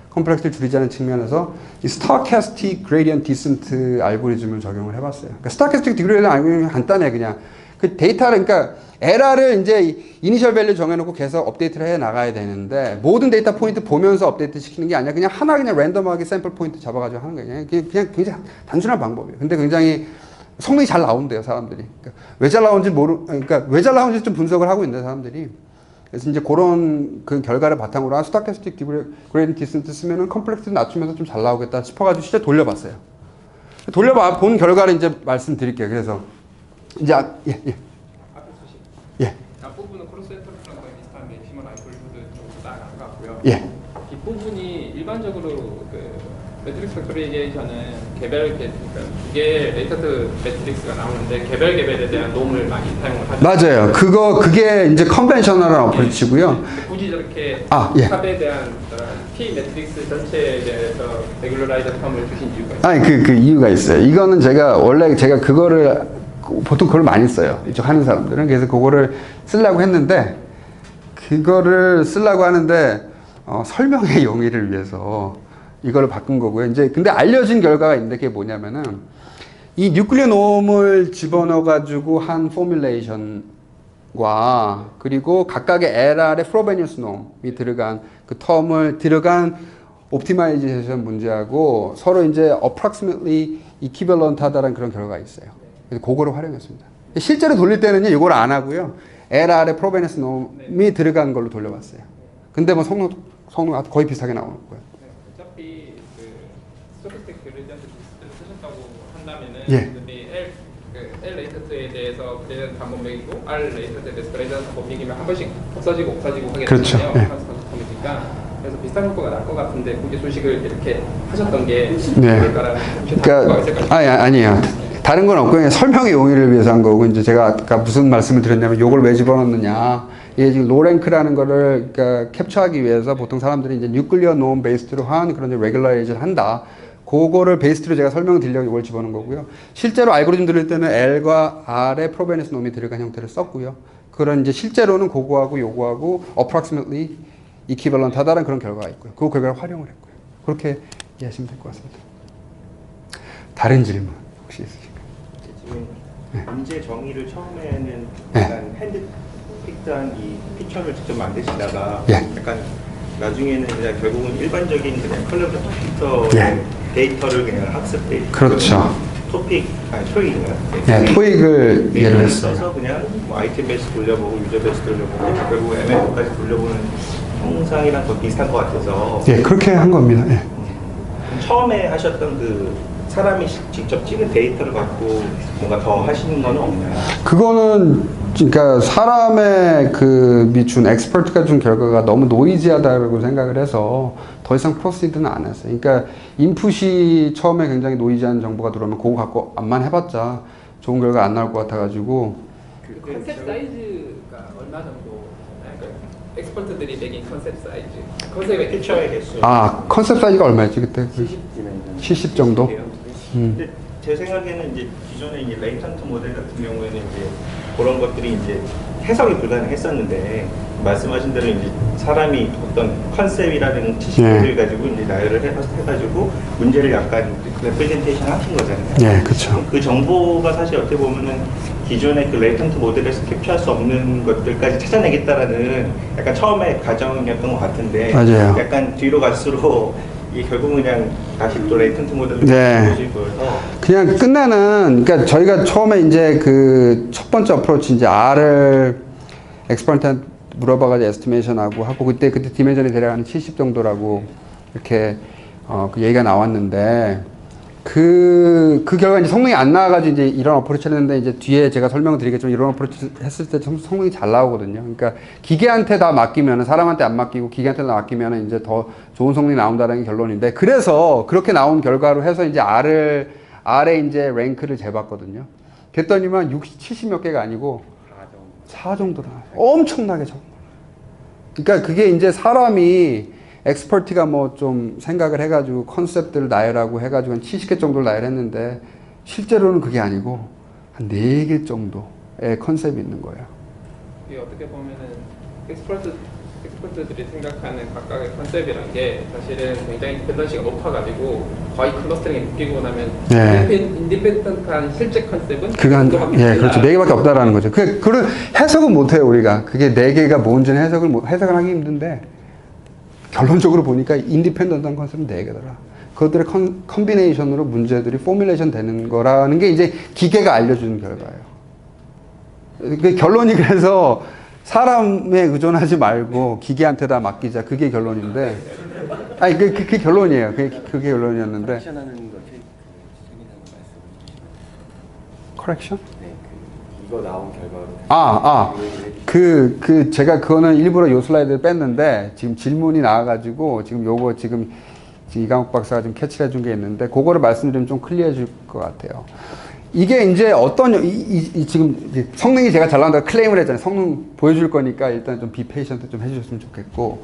컴플렉스를 줄이자는 측면에서 이 스토캐스틱 그레디언트 디센트 알고리즘을 적용을 해봤어요. 그러니까 스토캐스틱 그레디언트 알고리즘이 간단해 그냥 그 데이터를 그러니까 에러를 이제 이니셜 밸류 정해놓고 계속 업데이트를 해 나가야 되는데 모든 데이터 포인트 보면서 업데이트 시키는 게 아니라 그냥 하나 그냥 랜덤하게 샘플 포인트 잡아가지고 하는 거예요. 그냥 굉장히 단순한 방법이에요. 근데 굉장히 성능이 잘 나온대요 사람들이. 그러니까 왜 잘 나오는지 그러니까 왜 잘 나오는지 좀 분석을 하고 있는데 사람들이. 그래서 이제 그런 그 결과를 바탕으로 한 스토캐스틱 그레디언트 디센트 쓰면은 컴플렉스 낮추면서 좀 잘 나오겠다 싶어가지고 진짜 돌려봤어요. 본 결과를 이제 말씀드릴게요. 그래서 이제 예. 앞에 소식. 예. 앞부분은 크로스 엔터프랑 비슷한 맥시멀 알고리즘도 좀 딱 나갔고요. 예. 뒷부분이 일반적으로 그 매트릭스 팩토리제이션은 그러니까 이게 레이터드 매트릭스가 나오는데 개별에 대한 놈을 많이 사용을 하죠. 맞아요. 그게 이제 컨벤셔널한 어프로치고요. 굳이 저렇게 예. 탑에 대한 P 매트릭스 전체에 대해서 레귤러라이저 텀을 주신 이유가 있어요? 아니 그 이유가 있어요. 이거는 원래 제가 그거를 보통 그걸 많이 써요. 이쪽 하는 사람들은. 그래서 그거를 쓰려고 했는데 그거를 쓰려고 하는데 설명의 용의를 위해서 이거를 바꾼 거고요. 이제 근데 알려진 결과가 있는데 그게 뭐냐면은 이 뉴클리어 놈을 집어넣어 가지고 한 포뮬레이션과 그리고 각각의 LR의 프로베니우스 놈이 들어간 그 텀을 들어간 옵티마이제이션 문제하고 서로 이제 approximately equivalent 하다라는 그런 결과가 있어요. 그래서 그거를 활용했습니다. 실제로 돌릴 때는요, 이걸 안 하고요. LR의 프로베니우스 놈이 들어간 걸로 돌려봤어요. 근데 뭐 성능 거의 비슷하게 나오는 거예요. 어차피 그 스토캐스틱 그레디언트 디스트를 쓰셨다고 한다면은 예. L 레이턴트에 대해서 그레디언트 한번 매기고 R 레이턴트에 대해서 그레디언트 한번 매기면 한 번씩 없어지고 하게 그렇죠. 되잖아요. 예. 트랜스퍼니까 그래서 비슷한 효과가 날 것 같은데 굳이 소식을 이렇게 하셨던 게 네. 그럴까라는 그러니까 아니에요. 다른 건 없고 그냥 설명의 용의를 위해서 한 거고 이제 제가 아까 무슨 말씀을 드렸냐면 요걸 왜 집어넣느냐 이게 지금 로랭크라는 거를 그러니까 캡처하기 위해서 보통 사람들이 이제 뉴클리어 놈 베이스로 한 그런 레귤라이즈를 한다. 그거를 베이스로 제가 설명을 드리려고 이걸 집어넣은 거고요. 실제로 알고리즘 들을 때는 L과 R의 프로베니스 놈이 들어간 형태를 썼고요. 그런 이제 실제로는 그거하고 요거하고 approximately equivalent 하다는 그런 결과가 있고요. 그 결과를 활용을 했고요. 그렇게 이해하시면 될 것 같습니다. 다른 질문 혹시 있으실까요? 네. 문제 정의를 처음에는 약간 핸드 픽트한 이 피처를 직접 만드시다가 약간 나중에는 그냥 결국은 일반적인 그냥 컬러블 픽터 데이터를 그냥 학습 데이터 그렇죠. 토익인가요? 토익을 예를 써서 했어요. 그냥 뭐 아이템 베이스 돌려보고 유저 베이스 돌려보고 결국 MMO까지 돌려보는 형상이랑 더 비슷한 것 같아서 그렇게 한 겁니다. 처음에 하셨던 그 사람이 직접 찍은 데이터를 갖고 뭔가 더 하시는 건 없나요? 그거는 그러니까 사람의 그 미준 엑스퍼트가 준 결과가 너무 노이지하다고 생각을 해서 더 이상 프로시드는 안 했어요. 그러니까 인풋이 처음에 굉장히 노이지한 정보가 들어오면 그거 갖고 암만 해봤자 좋은 결과 안 나올 것 같아가지고 컨셉 사이즈가 얼마 정도? 그러니까 엑스퍼트들이 매긴 컨셉 사이즈. 컨셉의 피처의 개수. 아, 컨셉 사이즈가 얼마였지 그때? 70 정도? 근데 제 생각에는 이제 기존의 이제 레이턴트 모델 같은 경우에는 이제 그런 것들이 이제 해석이 불가능했었는데 말씀하신 대로 이제 사람이 어떤 컨셉이라는 지식을 가지고 이제 나열을 해가지고 문제를 약간 레프레젠테이션 하신 거잖아요. 네, 그렇죠. 그 정보가 사실 어떻게 보면은 기존의 그 레이턴트 모델에서 캡처할 수 없는 것들까지 찾아내겠다라는 약간 처음에 가정이었던 것 같은데 맞아요. 약간 뒤로 갈수록 이게 결국은 그냥 다시 또 레이턴트 모델로 보여서 그냥 끝나는, 그러니까 저희가 처음에 이제 그 첫 번째 어프로치 이제 R을 엑스퍼트한테 물어봐가지고 에스티메이션하고 하고 그때 디멘전이 대략 한 70 정도라고 이렇게 그 얘기가 나왔는데 그 결과 이제 성능이 안 나와가지고 이제 이런 어프로치를 했는데 이제 뒤에 제가 설명을 드리겠지만 이런 어프로치 했을 때 성능이 잘 나오거든요. 그러니까 기계한테 다 맡기면은 사람한테 안 맡기고 기계한테 다 맡기면은 이제 더 좋은 성능이 나온다는 게 결론인데 그래서 그렇게 나온 결과로 해서 이제 R에 이제 랭크를 재봤거든요. 그랬더니만 60, 70 몇 개가 아니고 4 정도 나와요. 엄청나게 적은 거예요. 그러니까 그게 이제 사람이 엑스퍼트가 뭐 좀 생각을 해가지고 컨셉들을 나열하고 해가지고 한 70개 정도를 나열했는데 실제로는 그게 아니고 한 4개 정도의 컨셉이 있는 거예요. 이게 어떻게 보면은 엑스퍼트들이 생각하는 각각의 컨셉이란 게 사실은 굉장히 디펜던시가 높아가지고 거의 클러스터링에 묶이고 나면 인디펜던트한 실제 컨셉은 그건 그렇죠. 4개밖에 없다라는 거죠. 그런 해석은 못해요 우리가. 그게 4개가 뭔지는 해석을 하기 힘든데 결론적으로 보니까 인디펜던트한 컨셉은 4개더라. 그것들의 컨비네이션으로 문제들이 포뮬레이션 되는 거라는 게 이제 기계가 알려주는 결과예요. 그 결론이 그래서 사람에 의존하지 말고 기계한테다 맡기자. 그게 결론인데. 아니, 그게 결론이에요. 그게 결론이었는데. 커렉션? 네, 이거 나온 결과로. 제가 그거는 일부러 요 슬라이드를 뺐는데, 지금 질문이 나와가지고, 지금 이강욱 박사가 좀 캐치를 해준 게 있는데, 그거를 말씀드리면 좀 클리어해질 것 같아요. 이게 이제 지금 성능이 제가 잘 나온다고 클레임을 했잖아요. 성능 보여줄 거니까 일단 좀 비페이션트 좀 해주셨으면 좋겠고,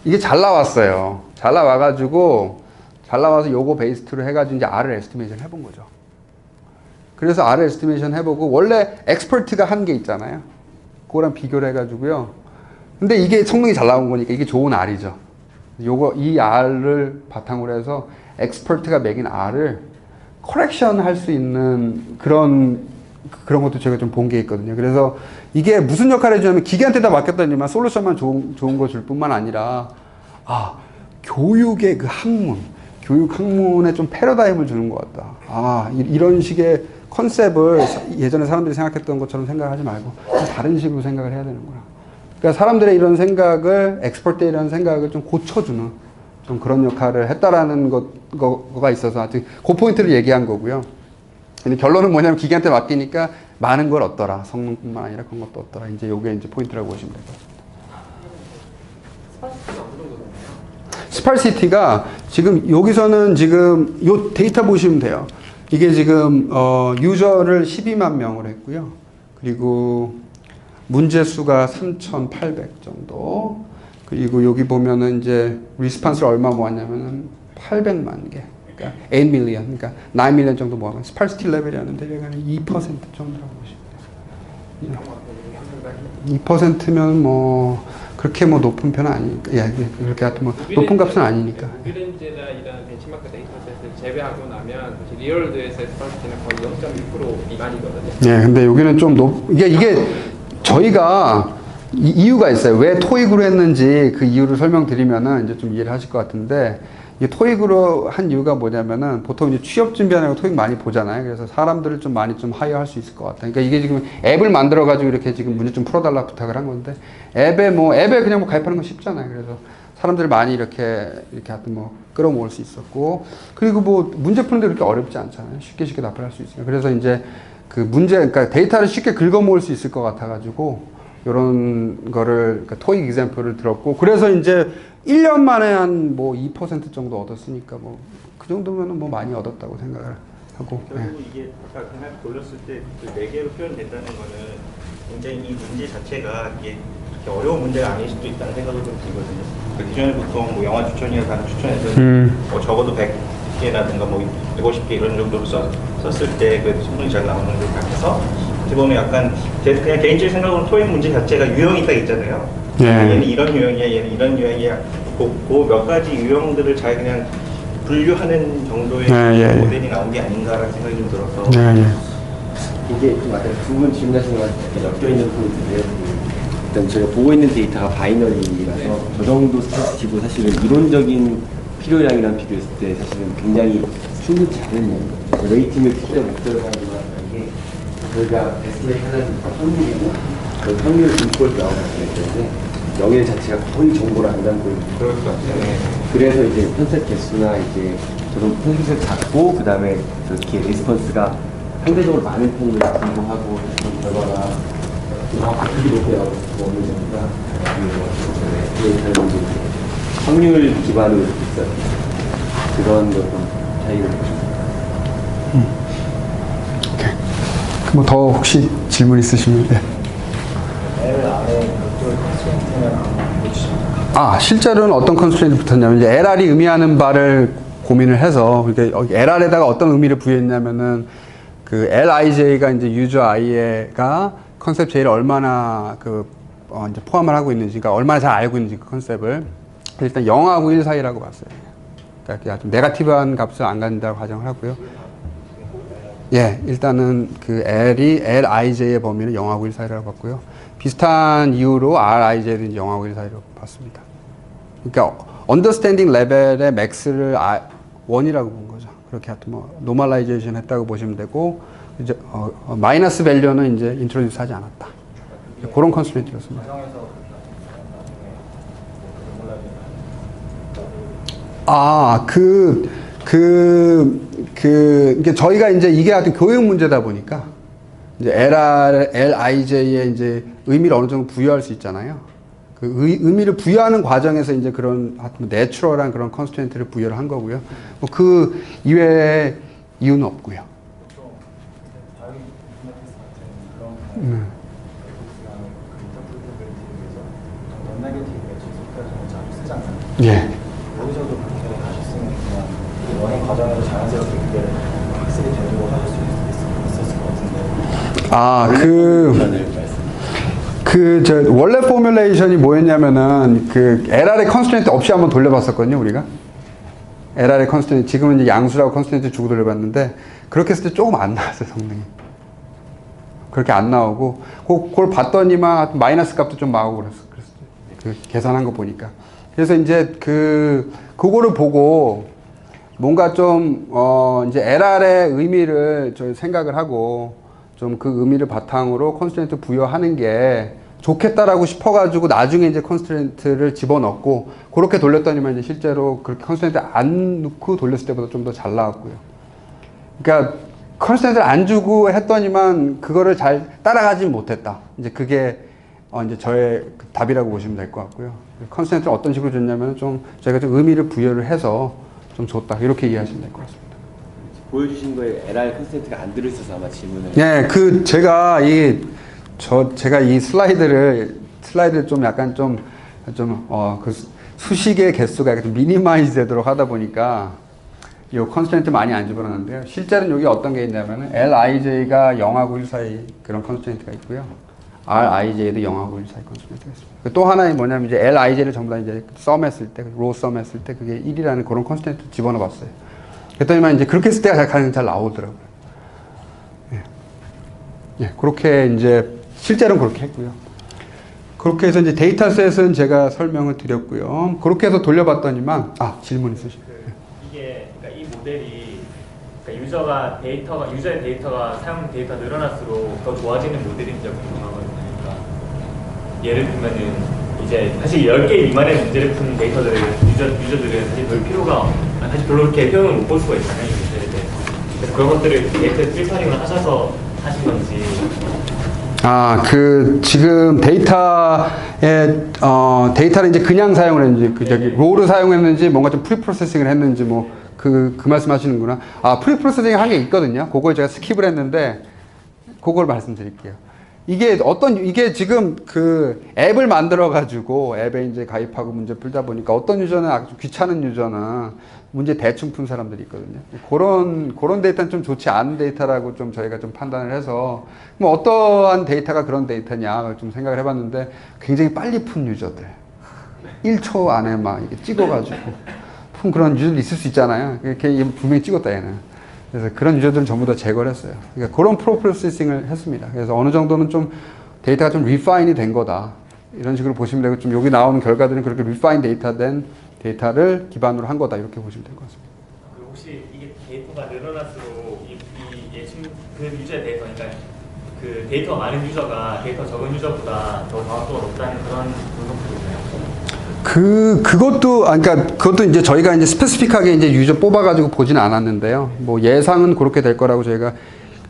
이게 잘 나왔어요. 잘 나와서 요거 베이스로 해가지고 이제 R을 에스티메이션 해본 거죠. 그래서 R을 에스티메이션 해보고, 원래 엑스퍼트가 한 게 있잖아요. 그거랑 비교를 해가지고요. 근데 이게 성능이 잘 나온 거니까 이게 좋은 R이죠. 이 R을 바탕으로 해서 엑스퍼트가 매긴 R을 커렉션 할 수 있는 그런 것도 제가 좀 본 게 있거든요. 그래서 이게 무슨 역할을 해주냐면 기계한테다 맡겼더니만 솔루션만 좋은 거 줄 뿐만 아니라 교육의 그 교육 학문에 좀 패러다임을 주는 것 같다. 이런 식의 컨셉을 예전에 사람들이 생각했던 것처럼 생각하지 말고 좀 다른 식으로 생각을 해야 되는구나. 그러니까 사람들의 이런 생각을 엑스퍼트의 이런 생각을 좀 고쳐주는 좀 그런 역할을 했다라는 거가 있어서 하여튼 그 포인트를 얘기한 거고요. 근데 결론은 뭐냐면 기계한테 맡기니까 많은 걸 얻더라. 성능뿐만 아니라 그런 것도 얻더라. 이제 요게 이제 포인트라고 보시면 될 것 같습니다. 스파르시티가 지금 여기서는 지금 요 데이터 보시면 돼요. 이게 지금 유저를 12만 명을 했고요. 그리고 문제 수가 3,800 정도. 그리고 여기 보면은 이제 리스판스를 얼마 모았냐면은 800만 개. 그러니까 8 밀리언. 그러니까 9 밀리언 정도 모아서 스파르시티 레벨이라는 대략 2% 정도라고 보시면 돼요. 2%면 뭐 그렇게 뭐 높은 편은 아니니까. 그렇게 하여튼 뭐 높은 값은 아니니까. 모빌렌즈나 이런 벤치마크 데이터셋을 제외하고 나면 리얼드에서의 스파르시티는 거의 0.6% 미만이거든요. 네, 근데 여기는 좀 이게 저희가 이유가 있어요. 왜 토익으로 했는지 그 이유를 설명드리면은 이제 좀 이해를 하실 것 같은데, 이 토익으로 한 이유가 뭐냐면은 보통 이제 취업 준비하는 거 토익 많이 보잖아요. 그래서 사람들을 좀 많이 좀 하이어할 수 있을 것 같아요. 그러니까 이게 지금 앱을 만들어가지고 이렇게 지금 문제 좀 풀어달라 부탁을 한 건데, 앱에 그냥 뭐 가입하는 건 쉽잖아요. 그래서 사람들을 많이 이렇게 하여튼 뭐 끌어모을 수 있었고, 그리고 뭐 문제 푸는데 그렇게 어렵지 않잖아요. 쉽게 답을 할 수 있으니까. 그래서 이제 그러니까 데이터를 쉽게 긁어모을 수 있을 것 같아가지고, 요런 거를, 그러니까 토익 example를 들었고, 그래서 이제 1년 만에 한 뭐 2% 정도 얻었으니까 뭐 그 정도면은 뭐 많이 얻었다고 생각을 하고. 결국 이게 아까 그냥 돌렸을 때 그 4개로 표현된다는 거는 굉장히 이 문제 자체가 이게 그렇게 어려운 문제가 아닐 수도 있다는 생각을 좀 들거든요. 기존에 보통 뭐 영화 추천이나 다른 추천에서는 뭐 적어도 100개라든가 뭐 150개 이런 정도로 썼을 때 그 충분히 잘 나오는 걸 같아서 어떻게 보면 약간 제 그냥 개인적인 생각으로 토익 문제 자체가 유형이 딱 있잖아요. 얘는 이런 유형이야, 얘는 이런 유형이야. 그 몇 가지 유형들을 잘 그냥 분류하는 정도의 모델이 나온 게 아닌가라는 생각이 좀 들어서. 이게 좀 아까 두 분 질문하신 거랑 엮여 있는 부분인데요. 일단 저희가 보고 있는 데이터가 바이너리라서 저 정도 스트레스치고 사실은 이론적인 필요량이랑 비교했을 때 사실은 굉장히 충분치 않은 양. 레이팅을 특별 목표로 하는 거랑 이게 저희가 에스티메이트 하는 확률이고 그 확률 인풋을 나오는 때문에 영일 자체가 거의 정보를 안 담고 있는 그럴 것 같아요. 그래서 이제 편집 개수나 이제 저도 편집을 작고 그 다음에 이렇게 리스폰스가 상대적으로 많은 편임을 공부하고 그런 결과가 크게 높게 나오고 없는 점이라 이제 확률 기반으로 있어요. 그런 것도 차이를 오케이. 뭐 더 혹시 질문 있으시면 L 안에 별도의 컨스트레인트는 안 보여주십니까? 아, 실제로는 어떤 컨스트레인트 붙었냐면 이제 LR이 의미하는 바를 고민을 해서 그러니까 LR에다가 어떤 의미를 부여했냐면은 그 LIJ가 이제 유저 I가 컨셉 J를 얼마나 이제 포함을 하고 있는지, 그러니까 얼마나 잘 알고 있는지 그 컨셉을 일단 0하고 1 사이라고 봤어요. 그러니까 좀 네거티브한 값을 안 갖는다고 가정을 하고요. 예, 일단은 그 L이 LIJ의 범위는 0하고 1 사이라고 봤고요. 비슷한 이유로 RIJ는 0하고 1 사이라고 봤습니다. 그러니까 언더스탠딩 레벨의 맥스를 1이라고 본 거죠. 그렇게 하여튼 뭐 노멀라이제이션 했다고 보시면 되고 이제 마이너스 밸류는 이제 인트로듀스 하지 않았다. 그런 컨스트레인트였습니다. 이게 저희가 이제 이게 하여튼 교육 문제다 보니까 이제 LIJ에 이제 의미를 어느 정도 부여할 수 있잖아요. 그 의미를 부여하는 과정에서 이제 그런 내추럴한 그런 컨스트레인트를 부여를 한 거고요. 뭐 그 이외에 이유는 없고요. 예. 여기서도 그렇게 하셨으면 그냥 원인 과정에서 자연스럽게 그게 학습이 되는 거 하실 수 있었을 것 같은데. 원래 포뮬레이션이 뭐였냐면은, LR의 컨스트레인트 없이 한번 돌려봤었거든요, 우리가. LR의 컨스트레인트, 지금은 이제 양수라고 컨스트레인트 주고 돌려봤는데, 그렇게 했을 때 조금 안 나왔어요, 성능이. 그렇게 안 나오고, 그걸 봤더니만 마이너스 값도 좀 나오고 그랬어요. 계산한 거 보니까. 그래서 이제 그거를 보고, 뭔가 좀, 이제 LR의 의미를 좀 생각을 하고, 좀 그 의미를 바탕으로 컨스트레인트 부여하는 게 좋겠다라고 싶어가지고 나중에 이제 컨스트레인트를 집어넣고 그렇게 돌렸더니만 이제 실제로 그렇게 컨스트레인트 안 넣고 돌렸을 때보다 좀 더 잘 나왔고요. 그러니까 컨스트레인트를 안 주고 했더니만 그거를 잘 따라가지 못했다. 이제 그게 이제 저의 답이라고 보시면 될 것 같고요. 컨스트레인트를 어떤 식으로 줬냐면 좀 저희가 좀 의미를 부여를 해서 좀 줬다. 이렇게 이해하시면 될 것 같습니다. 보여주신 거에 LR 컨스트레인트가 안 들어있어서 아마 질문을. 네, 제가 이 슬라이드를 좀 약간 그 수식의 개수가 약간 좀 미니마이즈 되도록 하다 보니까 이 컨스트레인트 많이 안 집어넣는데요. 실제로는 여기 어떤 게 있냐면은 LIJ가 0하고 1 사이 그런 컨스트레인트가 있고요. RIJ도 0하고 1 사이 컨스트레인트가 있습니다. 또 하나는 뭐냐면 이제 LIJ를 전부 다 이제 썸했을 때, 로우 썸했을 때 그게 1이라는 그런 컨스트레인트 집어넣어 봤어요. 그랬더니만 이제 그렇게 했을 때가 가장 잘 나오더라고요. 예, 그렇게 이제 실제로는 그렇게 했고요. 그렇게 해서 이제 데이터셋은 제가 설명을 드렸고요. 그렇게 해서 돌려봤더니만 질문 있으시죠? 이게 그러니까 이 모델이 그러니까 유저의 데이터가 사용 데이터 늘어날수록 더 좋아지는 모델인지 궁금하거든요. 그러니까 예를 들면은 이제 사실 10개 미만의 문제를 푸는 데이터들을 유저들은 사실 별로 그렇게 효용을 못 볼 수가 있잖아요. 그래서 그런 것들을 데이터 필터링을 하셔서 하신 건지. 지금 데이터를 이제 그냥 사용을 했는지, 로우를 사용했는지, 뭔가 좀 프리프로세싱을 했는지, 그 말씀 하시는구나. 프리프로세싱 한 게 있거든요. 그걸 제가 스킵을 했는데, 그걸 말씀드릴게요. 이게 지금 그 앱을 만들어가지고 앱에 이제 가입하고 문제 풀다 보니까 어떤 유저는 아주 귀찮은 유저는 문제 대충 푼 사람들이 있거든요. 그런 데이터는 좀 좋지 않은 데이터라고 좀 저희가 좀 판단을 해서 뭐 어떠한 데이터가 그런 데이터냐 좀 생각을 해봤는데 굉장히 빨리 푼 유저들 1초 안에 막 이렇게 찍어가지고 푼 그런 유저들 있을 수 있잖아요. 걔 분명히 찍었다 얘는. 그래서 그런 유저들은 전부 다 제거를 했어요. 그러니까 그런 프로세싱을 했습니다. 그래서 어느 정도는 좀 데이터가 좀 리파인이 된 거다. 이런 식으로 보시면 되고 좀 여기 나오는 결과들은 그렇게 리파인 데이터를 기반으로 한 거다. 이렇게 보시면 될 것 같습니다. 그리고 혹시 이게 데이터가 늘어날수록 그 유저의 데이터, 그러니까 그 데이터가 많은 유저가 데이터 적은 유저보다 더 정확도가 높다는 그런 분석도 있나요? 그것도 이제 저희가 이제 스페시픽하게 이제 유저 뽑아가지고 보지는 않았는데요. 뭐 예상은 그렇게 될 거라고 저희가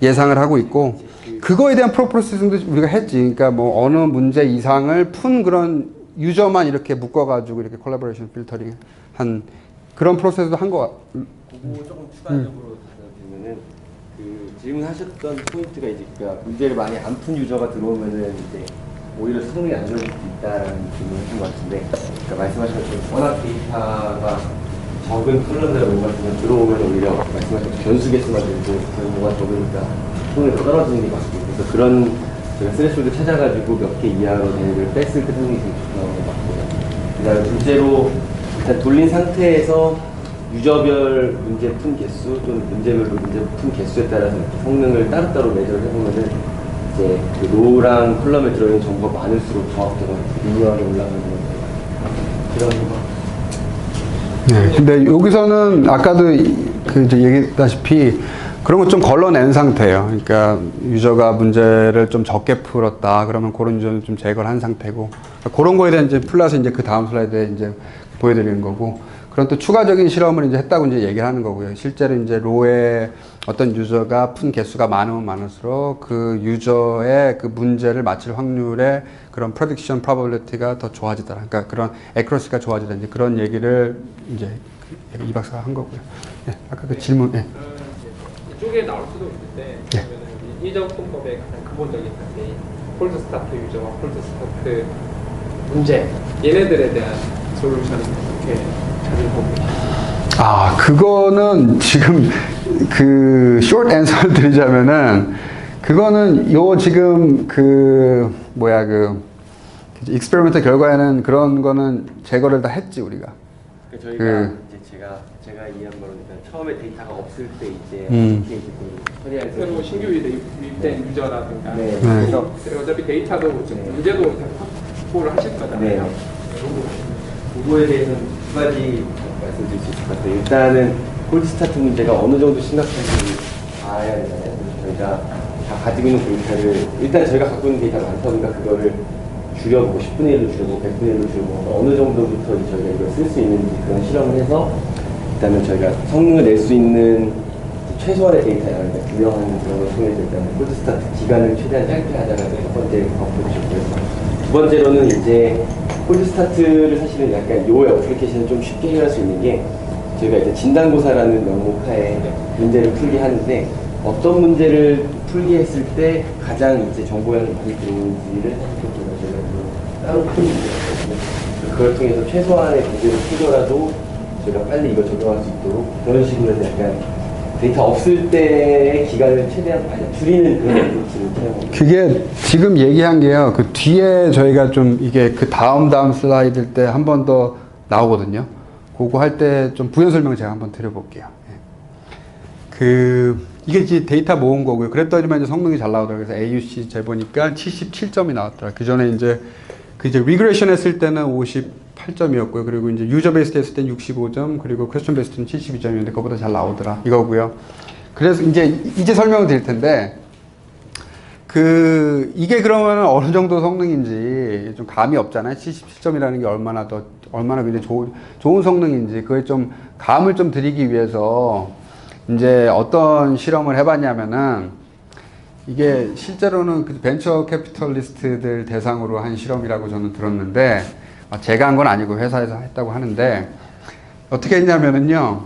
예상을 하고 있고, 그거에 대한 프로세싱도 우리가 했지. 그러니까 뭐 어느 문제 이상을 푼 그런 유저만 이렇게 묶어가지고 이렇게 콜라보레이션 필터링 한 그런 프로세스도 한 거. 그거 조금 추가적으로 드리면은 그 질문하셨던 포인트가 이제 그러니까 문제를 많이 안 푼 유저가 들어오면은 이제 오히려 성능이 안 좋을 수 있다라는 질문을 하신 것 같은데, 그러니까 말씀하신 것처럼 워낙 데이터가 적은 컬러들 뭔가 들어오면 오히려 말씀하신 변수 개수만 들고 뭐가 적으니까 성능이 더 떨어지는 게 맞고, 그래서 그런 제가 스레스홀드 찾아가지고 몇 개 이하로 데이터를 뺐을 때 성능이 좀 좋다는 것 같고요. 그다음에 둘째로 일단 돌린 상태에서 유저별 문제 푼 개수 또는 문제별로 문제 푼 개수에 따라서 이렇게 성능을 따로따로 매저를 해보면은 이제 그 로우랑 컬럼에 들어있는 정보가 많을수록 정확도가 미묘하게 올라가는 그런 거. 네. 근데 여기서는 아까도 얘기했다시피 그런 거 좀 걸러낸 상태예요. 그러니까 유저가 문제를 좀 적게 풀었다. 그러면 그런 유저는 좀 제거를 한 상태고, 그런 거에 대한 이제 플러스 이제 그 다음 슬라이드에 이제 보여드리는 거고, 그런 또 추가적인 실험을 이제 했다고 이제 얘기를 하는 거고요. 실제로 이제 로에 어떤 유저가 푼 개수가 많으면 많을수록 그 유저의 그 문제를 맞힐 확률의 그런 프레딕션 프로버빌리티가 더 좋아지더라. 그러니까 그런 에크러시가 좋아지다. 이제 그런 얘기를 이제 이 박사가 한 거고요. 네, 아까 그 질문. 네. 이쪽에 나올 수도 있는데 그러면 인위적 분법의 가장 근본적인 단계인 콜드 스타트 유저와 콜드 스타트 문제 얘네들에 대한 솔루션은 어떻게 찾을 겁니다. 그거는 지금 그 short answer 드리자면은 그거는 지금 익스페리먼트 결과에는 그런 거는 제거를 다 했지 우리가. 저희가 이제 제가 이해한 바로는 처음에 데이터가 없을 때 이제 어떻게 이제 처리할 새로 신규 유입된 유저라든가 네. 그래서 어차피 데이터도 문제도 확보를 하실 거잖아요. 네. 그거에 대해서는 두 가지 말씀드릴 수 있을 것 같아요. 일단은 콜드 스타트 문제가 어느 정도 심각한지 봐야 되잖아요. 저희가 다 가지고 있는 데이터를 일단 저희가 갖고 있는 데이터가 많다 보니까 그거를 줄여보고 10분의 1로 줄여보고 100분의 1로 줄여보고 어느 정도부터 저희가 이걸 쓸 수 있는지 그런 실험을 해서 일단은 저희가 성능을 낼 수 있는 최소한의 데이터를 규명하는 그런 걸 통해서 일단 콜드 스타트 기간을 최대한 짧게 하자가 첫 번째 방법이었고요. 두 번째로는 이제 콜드 스타트를 사실은 약간 요 애플리케이션을 좀 쉽게 해결할 수 있는 게 저희가 이제 진단고사라는 명목하에 문제를 풀게 하는데 어떤 문제를 풀게 했을 때 가장 이제 정보량이 많이 들어오는지를 살펴보면 저희가 따로 큰 문제였거든요. 그걸 통해서 최소한의 문제를 풀더라도 저희가 빨리 이걸 적용할 수 있도록 그런 식으로 해서 약간 데이터 없을 때의 기간을 최대한 많이 줄이는 그런 어프로치를 사용합니다. 그게 지금 얘기한 게요. 그 뒤에 저희가 좀 이게 그 다음 슬라이드 때 한 번 더 나오거든요. 그거 할 때 좀 부연 설명 제가 한번 드려볼게요. 이게 이제 데이터 모은 거고요. 그랬더니만 이제 성능이 잘 나오더라고요. 그래서 AUC 재보니까 77점이 나왔더라. 그 전에 이제 리그레이션 했을 때는 58점이었고요. 그리고 이제 유저 베이스드 했을 때는 65점, 그리고 퀘스천 베이스드는 72점이었는데 그거보다 잘 나오더라. 이거고요. 그래서 이제 설명을 드릴 텐데, 이게 그러면 어느 정도 성능인지 좀 감이 없잖아요. 77점이라는 게 얼마나 굉장히 좋은 성능인지, 그게 좀 감을 좀 드리기 위해서 이제 어떤 실험을 해봤냐면은, 이게 실제로는 그 벤처 캐피털리스트들 대상으로 한 실험이라고 저는 들었는데, 제가 한 건 아니고 회사에서 했다고 하는데, 어떻게 했냐면은요,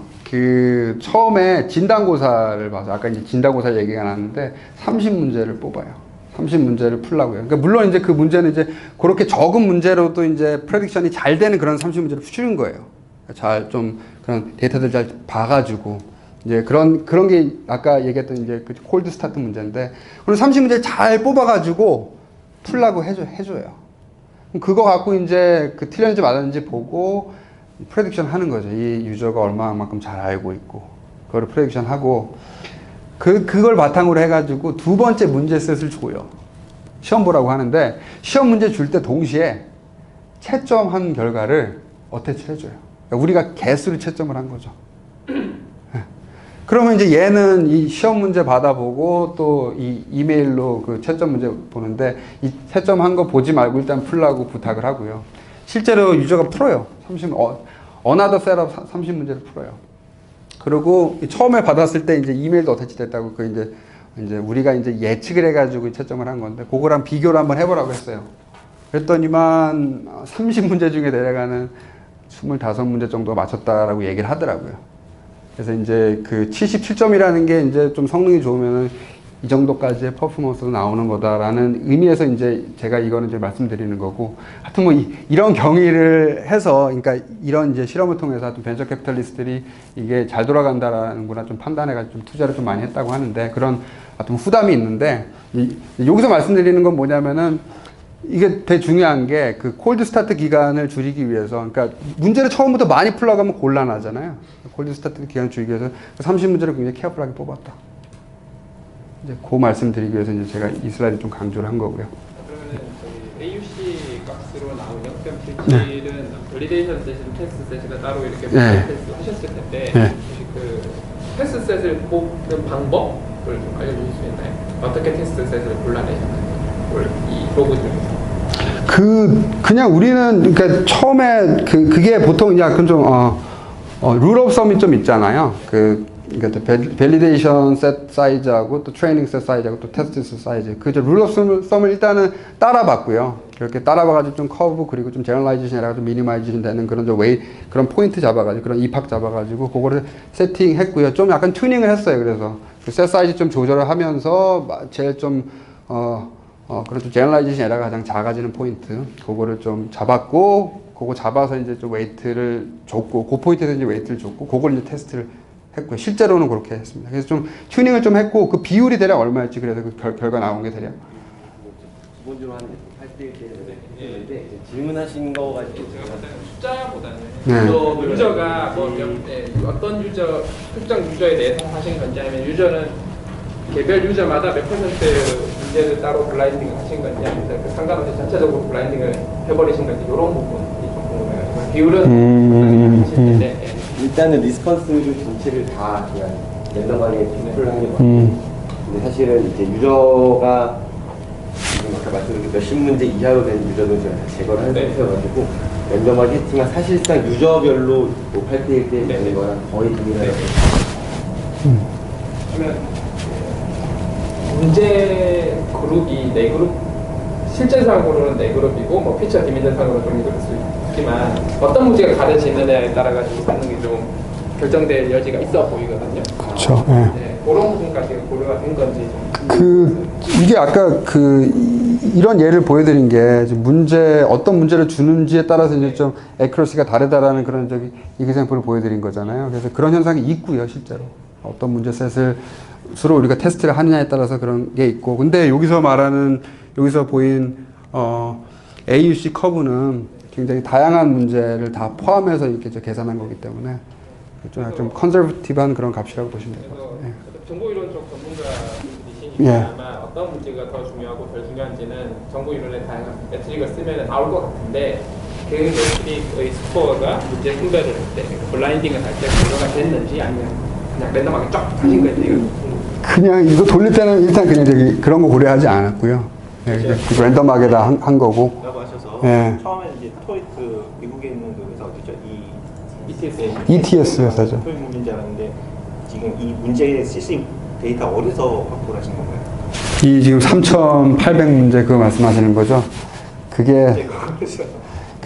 처음에 진단고사를 봐서, 아까 이제 진단고사 얘기가 나왔는데, 30문제를 뽑아요. 30문제를 풀라고요. 그러니까 물론 이제 그 문제는 이제 그렇게 적은 문제로도 이제 프레딕션이 잘 되는 그런 30문제를 푸시는 거예요. 잘 좀 그런 데이터들 잘 봐가지고 이제 그런 게 아까 얘기했던 이제 그 콜드 스타트 문제인데 그런 30문제 잘 뽑아가지고 풀라고 해줘요. 그거 갖고 이제 그 틀렸는지 맞았는지 보고 프레딕션 하는 거죠. 이 유저가 얼마만큼 잘 알고 있고 그거를 프레딕션 하고 그걸 바탕으로 해가지고 두 번째 문제셋을 줘요. 시험 보라고 하는데 시험 문제 줄 때 동시에 채점한 결과를 어태치를 해줘요. 그러니까 우리가 개수를 채점을 한 거죠. 그러면 이제 얘는 이 시험 문제 받아보고 또 이 이메일로 그 채점 문제 보는데 이 채점한 거 보지 말고 일단 풀라고 부탁을 하고요. 실제로 유저가 풀어요. another set of 30문제를 풀어요. 그리고 처음에 받았을 때 이제 이메일도 어태치 됐다고 그 이제 우리가 이제 예측을 해가지고 채점을 한 건데 그거랑 비교를 한번 해보라고 했어요. 그랬더니만 30문제 중에 내려가는 25문제 정도 맞췄다라고 얘기를 하더라고요. 그래서 이제 그 77점이라는 게 이제 좀 성능이 좋으면은 이 정도까지의 퍼포먼스도 나오는 거다라는 의미에서 이제 제가 이거는 이제 말씀드리는 거고 하여튼 뭐 이런 경위를 해서 그러니까 이런 이제 실험을 통해서 하여튼 벤처 캐피탈리스트들이 이게 잘 돌아간다라는구나 좀 판단해가지고 좀 투자를 좀 많이 했다고 하는데 그런 하여튼 후담이 있는데 여기서 말씀드리는 건 뭐냐면은 이게 되게 중요한 게 그 콜드 스타트 기간을 줄이기 위해서 그러니까 문제를 처음부터 많이 풀려고 하면 곤란하잖아요. 콜드 스타트 기간을 줄이기 위해서 30문제를 굉장히 케어풀하게 뽑았다. 이제 그 말씀 드리기 위해서 이제 제가 이 슬라이드 좀 강조를 한 거고요. 그러면은 저희 AUC 값으로 나온 0.77은 밸리데이션 셋이랑 테스트 셋이가 따로 이렇게 테스트 하셨을 텐데 혹시 그 테스트 셋을 뽑는 방법을 좀 알려주실 수 있나요? 어떻게 테스트 셋을 골라내셨나요? 이 로그 중에서. 그냥 우리는 그러니까 처음에 그게 보통 약간 좀 룰 오브 썸이 좀 있잖아요. 그러니까 밸리데이션 셋 사이즈하고 또 트레이닝 셋 사이즈하고 또 테스트 셋 사이즈. 그죠. 룰 오브 썸을 일단은 따라봤고요. 그렇게 따라봐가지고 좀 커브 그리고 좀 제너럴라이제이션 해가지고 미니마이제이션 되는 그런 좀 그런 포인트 잡아가지고 그런 입학 잡아가지고 그거를 세팅했고요. 좀 약간 튜닝을 했어요. 그래서 그 셋 사이즈 좀 조절을 하면서 제일 좀 그래도 제너럴라이제이션 에러가 가장 작아지는 포인트 그거를 좀 잡았고 그거 잡아서 이제 좀 웨이트를 줬고 그 포인트에서 이제 웨이트를 줬고 그걸 이제 테스트를 했고요. 실제로는 그렇게 했습니다. 그래서 좀 튜닝을 좀 했고 그 비율이 대략 얼마였지? 그래서 그 결과 나온 게 대략 기본적으로 한 8대 1대 했는데 질문하신 거가 이제 제가 봤을 때는 숫자보다는 유저가 어떤 유저 특정 유저에 대해서 하신 건지 아니면 유저는 개별 유저마다 몇 퍼센트 문제를 따로 블라인딩을 하신 건지 아니면 그 상관없이 전체적으로 블라인딩을 해버리신 건지 이런 부분이 좀 궁금해요. 비율은 일단은 리스폰스를 전체를 다 그냥 랜덤하게 픽을 하는 게 맞고 근데 사실은 이제 유저가 지금 아까 말씀드린 몇십 문제 이하로 된 유저는 저희가 제거를 한 상태여가지고 랜덤하게 했지만 사실상 유저별로 뭐 8대 1대 되는 거랑 거의 동일해요. 그러면 문제 그룹이 4그룹 실제상으로는 4그룹이고 뭐 피처 디멘전상으로 좀 이럴 수 있지만 어떤 문제가 가려지느냐에 따라 가지고 성능이 좀 결정될 여지가 있어 보이거든요. 그렇죠. 네, 그런 부분까지 고려가 된 건지 좀. 이게 아까 이런 예를 보여드린 게 어떤 문제를 주는지에 따라서 이제 좀 액큐러시가 다르다라는 그런 이그샘플을 보여드린 거잖아요. 그래서 그런 현상이 있고요, 실제로. 어떤 문제 셋을 주로 우리가 테스트를 하느냐에 따라서 그런 게 있고 근데 여기서 보인 AUC 커브는 굉장히 다양한 문제를 다 포함해서 이렇게 계산한 거기 때문에 좀 컨저버티브한 그런 값이라고 보시면 될 것 같아요. 네. 정보이론 쪽 전문가이시니까 어떤 문제가 더 중요하고 덜 중요한지는 정보이론의 다양한 매트릭을 쓰면 나올 것 같은데 그 매트릭의 스코어가 문제 분배를 할 때 블라인딩을 할 때 고려가 됐는지 아니면 그냥 랜덤하게 쫙 하신 건지 그냥 이거 돌릴 때는 일단 그냥 그런 거 고려하지 않았고요. 네, 랜덤하게 다 한 거고. 라고 하셔서 처음에 이제 토익 미국에 있는 그 회사 어디죠? ETS 회사죠. 토익 문제 알았는데 지금 이 문제의 CC 데이터 어디서 확보를 하신 건가요? 이 지금 3,800문제 그거 말씀하시는 거죠? 그게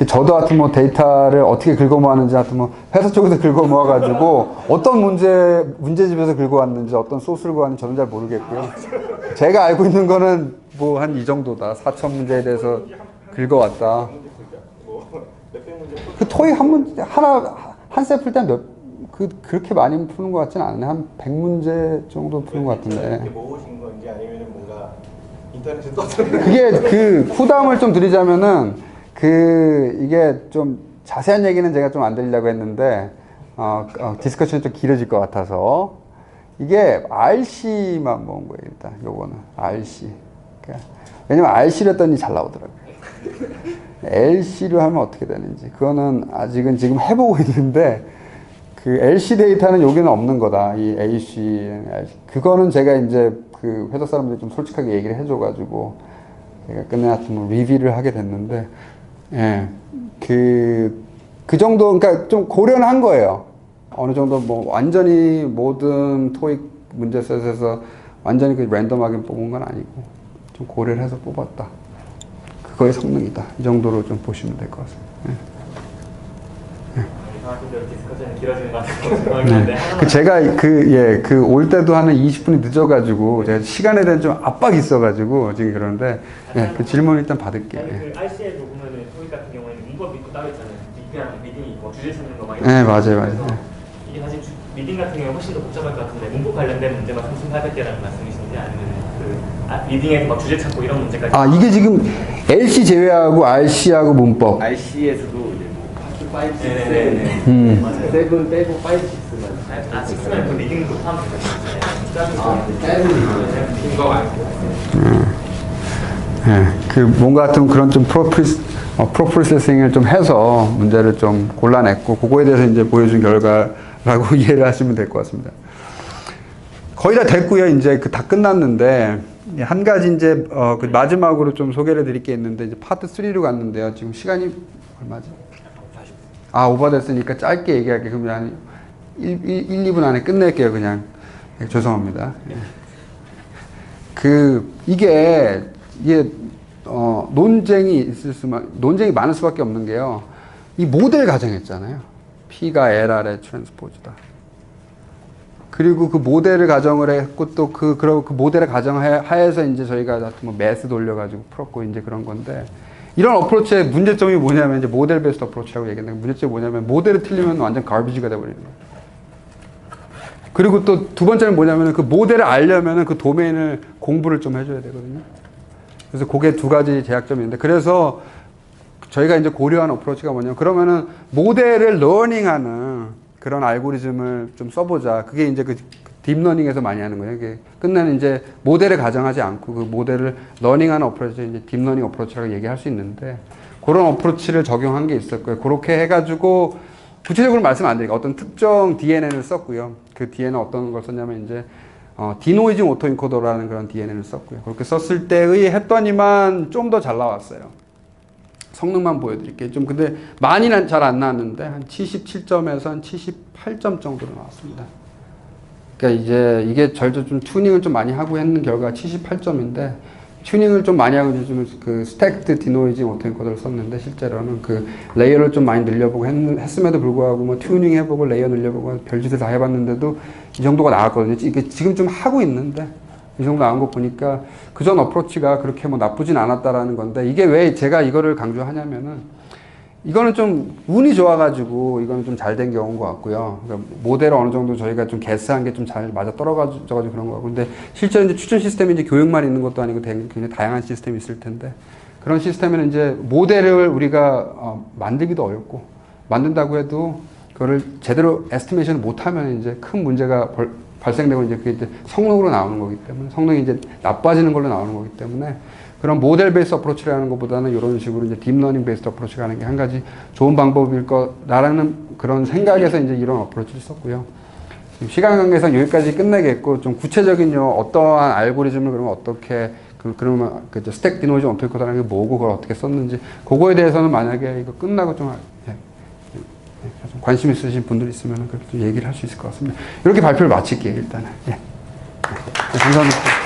저도 하여튼 뭐 데이터를 어떻게 긁어 모았는지 하여튼 뭐 회사 쪽에서 긁어 모아가지고 어떤 문제집에서 긁어 왔는지 어떤 소스를 구하는지 저는 잘 모르겠고요. 제가 알고 있는 거는 뭐 한 이 정도다. 4천 문제에 대해서 긁어 왔다. 그 토익 한 문제, 한 셀 풀 때 그렇게 많이 푸는 것 같지는 않은데 한 100문제 정도 푸는 것 같은데. 모으신 건지 아니면 뭔가 인터넷에 떠드는 그게 후담을 좀 드리자면은 이게 좀 자세한 얘기는 제가 좀 안 드리려고 했는데 디스커션이 좀 길어질 것 같아서 이게 RC만 모은 거예요. 일단 요거는 RC. 그러니까 왜냐면 RC를 했더니 잘 나오더라고요. LC로 하면 어떻게 되는지 그거는 아직은 지금 해보고 있는데 그 LC 데이터는 여기는 없는 거다. 이 AC, 그거는 제가 이제 그 회사 사람들이 좀 솔직하게 얘기를 해줘가지고 제가 끝내 하여튼 뭐 리뷰를 하게 됐는데, 예, 그 정도, 그러니까 좀 고려는 한 거예요. 어느 정도 뭐 완전히 모든 토익 문제셋에서 완전히 그 랜덤하게 뽑은 건 아니고 좀 고려를 해서 뽑았다. 그거의 성능이다. 이 정도로 좀 보시면 될 것 같습니다. 예. 디스커션이 길어지는 것 같아서 제가 올 때도 한 20분이 늦어가지고 제가 시간에 대한 좀 압박이 있어가지고 지금 그러는데 그 질문 일단 받을게요. 그 RC에도 보면은 토익 같은 경우에는 문법 있고 따로 있잖아요. 그냥 리딩 있고 주제 찾는 거 막. 네, 맞아요. 이게 사실 리딩 같은 경우는 훨씬 더 복잡할 것 같은데 문법 관련된 문제만 3,800개라는 말씀이신지 아니면 리딩에서 막 주제 찾고 이런 문제까지. 이게 지금 LC 제외하고 RC하고 문법. RC에서도 이제 뭐 파트 5, 6, 7, 맞아요. 7 빼고 5, 6만. 6는 그 리딩도 포함되거든요. 짧은 리딩. 긴거 말고. 그 뭔가 같은 그런 좀 프로프로세싱을 좀 해서 문제를 좀 골라냈고 그거에 대해서 이제 보여준 결과라고 이해를 하시면 될 것 같습니다. 거의 다 됐고요. 이제 다 끝났는데 한 가지 이제 그 마지막으로 좀 소개를 드릴 게 있는데 이제 파트 3로 갔는데요. 지금 시간이 얼마지? 오버됐으니까 짧게 얘기할게요. 그럼 한 1, 2분 안에 끝낼게요. 그냥. 죄송합니다. 이게 논쟁이 많을 수밖에 없는 게요. 이 모델 가정했잖아요. P가 LR의 트랜스포즈다. 그리고 그 모델을 가정을 했고 또 그 모델을 가정하에서 이제 저희가 뭐 매스 돌려가지고 풀었고 이제 그런 건데 이런 어프로치의 문제점이 뭐냐면 이제 모델 베이스드 어프로치라고 얘기했는데 문제점이 뭐냐면 모델이 틀리면 완전 가비지가 돼버리는 거예요. 그리고 또 두 번째는 뭐냐면 그 모델을 알려면 그 도메인을 공부를 좀 해줘야 되거든요. 그래서 그게 두 가지 제약점이 있는데 그래서 저희가 이제 고려한 어프로치가 뭐냐면 그러면은 모델을 러닝하는 그런 알고리즘을 좀 써보자. 그게 이제 그 딥러닝에서 많이 하는 거예요. 이게 끝내는 이제 모델을 가정하지 않고 그 모델을 러닝하는 어프로치, 이제 딥러닝 어프로치라고 얘기할 수 있는데 그런 어프로치를 적용한 게 있었고요. 그렇게 해가지고 구체적으로 말씀 안 드리고 어떤 특정 DNN을 썼고요. 그 DNN은 어떤 걸 썼냐면 이제 디노이징 오토인코더라는 그런 DNN을 썼고요. 그렇게 썼을 때의 했더니만 좀 더 잘 나왔어요. 성능만 보여드릴게요. 좀 근데 많이는 잘 안 나왔는데 한 77점에서 한 78점 정도로 나왔습니다. 그러니까 이제 이게 저희도 좀 튜닝을 좀 많이 하고 했는 결과가 78점인데 튜닝을 좀 많이 하고 좀 그 스택드 디노이징 오토인코더를 썼는데 실제로는 그 레이어를 좀 많이 늘려보고 했음에도 불구하고 뭐 튜닝 해보고 레이어 늘려보고 별짓을 다 해봤는데도 이 정도가 나왔거든요. 이게 지금 좀 하고 있는데 이 정도 나온 거 보니까 그전 어프로치가 그렇게 뭐 나쁘진 않았다라는 건데 이게 왜 제가 이거를 강조하냐면은 이거는 좀 운이 좋아가지고 이거는 좀 잘 된 경우인 것 같고요. 그러니까 모델을 어느 정도 저희가 좀 개스한 게 좀 잘 맞아 떨어져가지고 그런 거 같고 근데 실제로 이제 추천 시스템이 이제 교육만 있는 것도 아니고 굉장히 다양한 시스템이 있을 텐데 그런 시스템에는 이제 모델을 우리가 만들기도 어렵고 만든다고 해도 그거를 제대로 에스티메이션을 못하면 이제 큰 문제가 발생되고 이제 그게 이제 성능으로 나오는 거기 때문에 성능이 이제 나빠지는 걸로 나오는 거기 때문에 그런 모델 베이스 어프로치를 하는 것보다는 이런 식으로 이제 딥러닝 베이스 어프로치를 하는 게 한 가지 좋은 방법일 거라는 그런 생각에서 이제 이런 어프로치를 썼고요. 시간 관계상 여기까지 끝내겠고 좀 구체적인 어떠한 알고리즘을 그러면 어떻게 그러면 그 스택 디노이징 오토인코더라는 게 뭐고 그걸 어떻게 썼는지 그거에 대해서는 만약에 이거 끝나고 좀 관심 있으신 분들 있으면 그렇게 얘기를 할 수 있을 것 같습니다. 이렇게 발표를 마칠게요 일단은. 감사합니다.